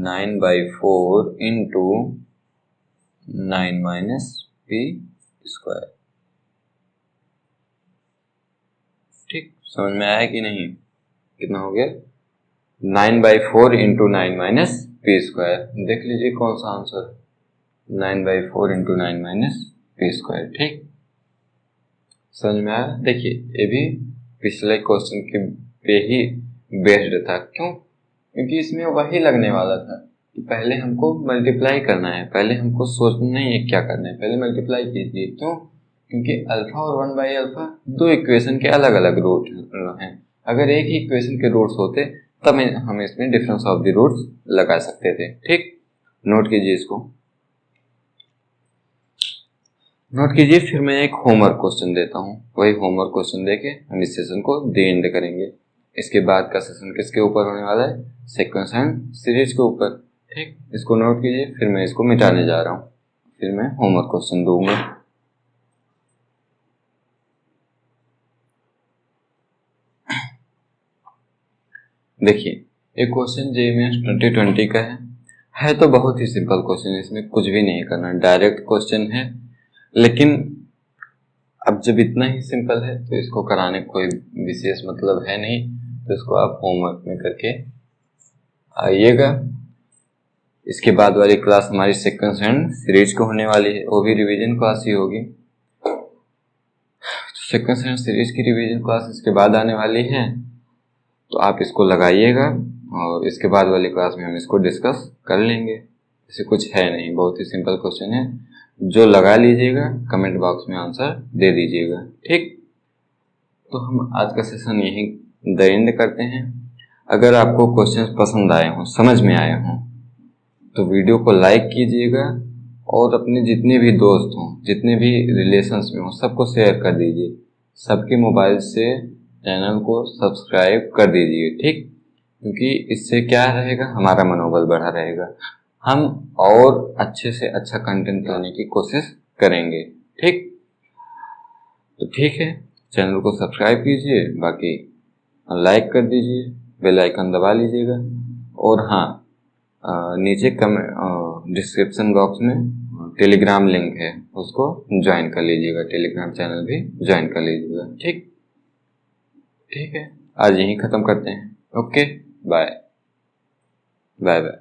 9/4 इंटू 9 माइनस पी स्क्वायर। ठीक, समझ में आया कि नहीं, कितना हो गया 9/4 इंटू 9 माइनस पी स्क्वायर। देख लीजिए कौन सा answer, 9/4 into 9 minus P square. ठीक, समझ में आया। देखिए ये भी पिछले क्वेश्चन के पे ही बेस्ड था। क्यों, क्योंकि इसमें वही लगने वाला था कि पहले हमको मल्टीप्लाई करना है, पहले हमको सोचना नहीं है क्या करना है, पहले मल्टीप्लाई कीजिए। क्यों, क्योंकि अल्फा और 1/अल्फा दो इक्वेशन के अलग अलग रूट हैं। अगर एक ही इक्वेशन के रूट्स होते तब हम इसमें डिफरेंस ऑफ द रूट्स लगा सकते थे। ठीक, नोट कीजिए इसको, नोट कीजिए। फिर मैं एक होमवर्क क्वेश्चन देता हूँ, वही होमवर्क क्वेश्चन देके हम इस सेशन को द एंड करेंगे। इसके बाद का सेशन किसके ऊपर होने वाला है, सीक्वेंस एंड सीरीज के ऊपर। ठीक, इसको नोट कीजिए। फिर मैं इसको मिटाने जा रहा हूँ, फिर मैं होमवर्क क्वेश्चन दूंगा। देखिए एक क्वेश्चन जेईई मेंस 2020 का है तो बहुत ही सिंपल क्वेश्चन है, इसमें कुछ भी नहीं करना, डायरेक्ट क्वेश्चन है। लेकिन अब जब इतना ही सिंपल है तो इसको कराने कोई विशेष मतलब है नहीं, तो इसको आप होमवर्क में करके आइएगा। इसके बाद वाली क्लास हमारी सीक्वेंस एंड सीरीज को होने वाली है, वो भी रिवीजन क्लास ही होगी। सीक्वेंस एंड सीरीज की रिवीजन क्लास इसके बाद आने वाली है, तो आप इसको लगाइएगा और इसके बाद वाली क्लास में हम इसको डिस्कस कर लेंगे। इसे कुछ है नहीं, बहुत ही सिंपल क्वेश्चन है, जो लगा लीजिएगा, कमेंट बॉक्स में आंसर दे दीजिएगा। ठीक, तो हम आज का सेशन यहीं द एंड करते हैं। अगर आपको क्वेश्चन पसंद आए हों, समझ में आए हों, तो वीडियो को लाइक कीजिएगा और अपने जितने भी दोस्त हों, जितने भी रिलेशंस में हों, सबको शेयर कर दीजिए। सबके मोबाइल से चैनल को सब्सक्राइब कर दीजिए। ठीक, क्योंकि इससे क्या रहेगा, हमारा मनोबल बढ़ा रहेगा, हम और अच्छे से अच्छा कंटेंट लाने की कोशिश करेंगे। ठीक, तो ठीक है, चैनल को सब्सक्राइब कीजिए, बाकी लाइक कर दीजिए, बेल आइकन दबा लीजिएगा। और हाँ, नीचे डिस्क्रिप्शन बॉक्स में टेलीग्राम लिंक है, उसको ज्वाइन कर लीजिएगा, टेलीग्राम चैनल भी ज्वाइन कर लीजिएगा। ठीक, ठीक है, आज यहीं ख़त्म करते हैं। Okay, bye bye bye.